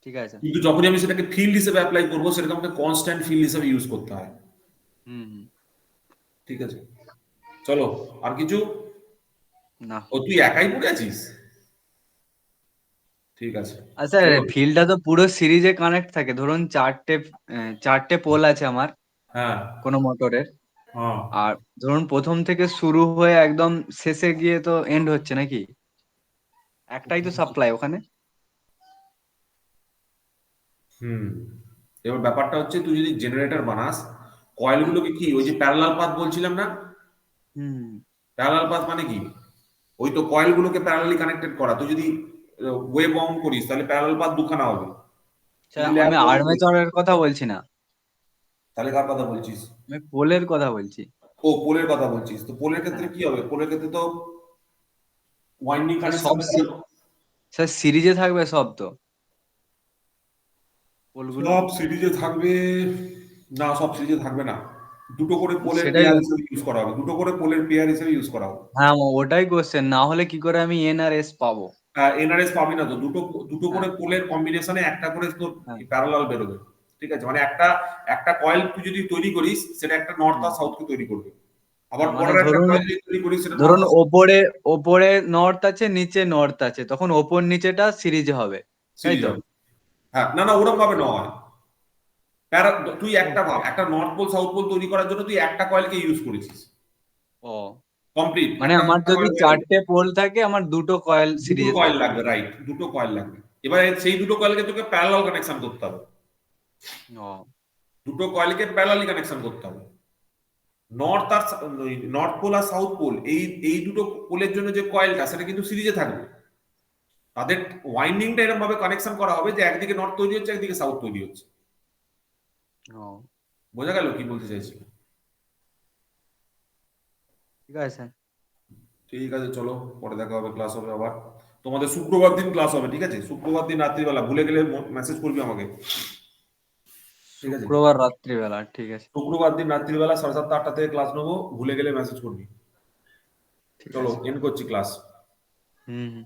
S1: ঠিক আছে।
S2: কিন্তু যখনই আমি সেটাকে ফিল্ড হিসেবে অ্যাপ্লাই করবো, সেটাকে আমাকে কনস্ট্যান্ট ফিল্ড হিসেবে ইউজ করতে হয়।
S1: হুম হুম।
S2: ঠিক আছে, চলো। আর কিছু?
S1: না।
S2: ও, তুই একাই পড়ে আছিস? ঠিক আছে,
S1: আচ্ছা,
S2: চলো।
S1: ফিল্ডটা তো পুরো সিরিজে কানেক্ট থাকে, ধরুন চারটে পোল আছে আমার
S2: হ্যাঁ
S1: কোনো মোটরের।
S2: হ্যাঁ
S1: আর ধরুন প্রথম থেকে শুরু হয়ে একদম শেষে গিয়ে তো এন্ড হচ্ছে নাকি? একটাই তো সাপ্লাই ওখানে।
S2: হুম। এবার ব্যাপারটা হচ্ছে, তুই যদি জেনারেটর বানাস,
S1: হ্যাঁ।
S2: কয়েলগুলোকে কি ওই যে প্যারালাল পাথ বলছিলাম না?
S1: হুম।
S2: প্যারালাল পাথ মানে কি? ওই তো কয়েলগুলোকে প্যারালালি কানেক্টেড করা। তুই যদি ওয়েভ বাউন্ড করিস তাহলে প্যারালাল পাথ দুখানা হবে। তুই
S1: স্যার
S2: যদি
S1: আমি
S2: ল্যাব বাউন্ড করিস
S1: আর্মেচারের কথা বলছি না,
S2: তাহলে কার কথা বলছিস?
S1: আমি পোলের কথা বলছি।
S2: ও, পোলের কথা বলছিস। তো পোলের ক্ষেত্রে
S1: হ্যাঁ
S2: কি হবে? পোলের ক্ষেত্রে তো ওয়াইন্ডিং
S1: স্যার,
S2: কানেকশন।
S1: স্যার সিরিজে থাকবে সব তো পোলগুলো।
S2: সব সিরিজে থাকবে? না, সব সিরিজে থাকবে না। দুটো করে পোলের
S1: সেটাই।
S2: পেয়ার হিসেবে ইউজ করা হবে, দুটো করে পোলের পেয়ার হিসেবে ইউজ করা হবে।
S1: হ্যাঁ ওটাই কোশ্চেন, না হলে কি করে আমি এন আর এস পাবো?
S2: এনআরএস পাবি না তো। দুটো দুটো
S1: হ্যাঁ
S2: করে পোলের কম্বিনেশনে একটা করে তোর
S1: হ্যাঁ।
S2: প্যারালাল বেরোবে। ঠিক আছে, মানে একটা একটা কয়েল তুই যদি তৈরি করিস, সেটা একটা নর্থ
S1: হুম।
S2: আর সাউথকে তৈরি করবে। আবার
S1: হ্যাঁ মানে
S2: পরের একটা
S1: ধরুন,
S2: কয়েল যদি তৈরি করিস, সেটা নর্থ
S1: ধরুন
S2: আর
S1: ওপরে ওপরে নর্থ আছে, নিচে নর্থ আছে, তখন ওপর নিচেটা সিরিজে হবে, তাই
S2: সিরিজ
S1: তো?
S2: হবে। হ্যাঁ, না না, ওরকম ভাবে নয়। তুই
S1: ও।
S2: একটা ভাব, একটা নর্থ পোল সাউথ পোল তৈরি করার জন্য তুই একটা কয়েলকে ইউজ করেছিস,
S1: ও
S2: কমপ্লিট
S1: মানে
S2: একটা
S1: আমার
S2: একটা
S1: যদি
S2: কয়েল হয়ে গেল।
S1: চারটে পোল থাকে, আমার দুটো কয়েল
S2: দুটো
S1: সিরিজে
S2: কয়েল
S1: থাকবে।
S2: লাগবে, রাইট, দুটো কয়েল লাগবে। এবার সেই দুটো কয়েলকে তোকে প্যারালাল কানেকশন করতে হবে।
S1: ও।
S2: দুটো কয়েলকে প্যারালালি কানেকশন করতে হবে। নর্থ আর নর্থ পোল আর সাউথ পোল, এই এই দুটো পোলের জন্য যে কয়েলটা, সেটা কিন্তু সিরিজে থাকবে। তাদের ওয়াইন্ডিংটা এরকম ভাবে কানেকশন করা হবে যে একদিকে নর্থ তৈরি হচ্ছে, একদিকে সাউথ তৈরি হচ্ছে।
S1: ও
S2: বোঝা গেল কি বলতে চাইছি?
S1: ঠিক আছে স্যার।
S2: ঠিক আছে, চলো, পরে দেখা হবে, ক্লাস হবে আবার। তোমাদের শুক্রবার দিন ক্লাস হবে, ঠিক আছে? শুক্রবার দিন রাত্রিবেলা, ভুলে গেলে মেসেজ করবি আমাকে, ঠিক আছে?
S1: শুক্রবার রাত্রিবেলা, ঠিক আছে।
S2: শুক্রবার দিন রাত্রিবেলা 7:30 8টা থেকে ক্লাস নেবো, ভুলে গেলে মেসেজ করবি।
S1: ঠিক
S2: চলো,
S1: আছে।
S2: এন্ড করছি ক্লাস।
S1: হুম হুম।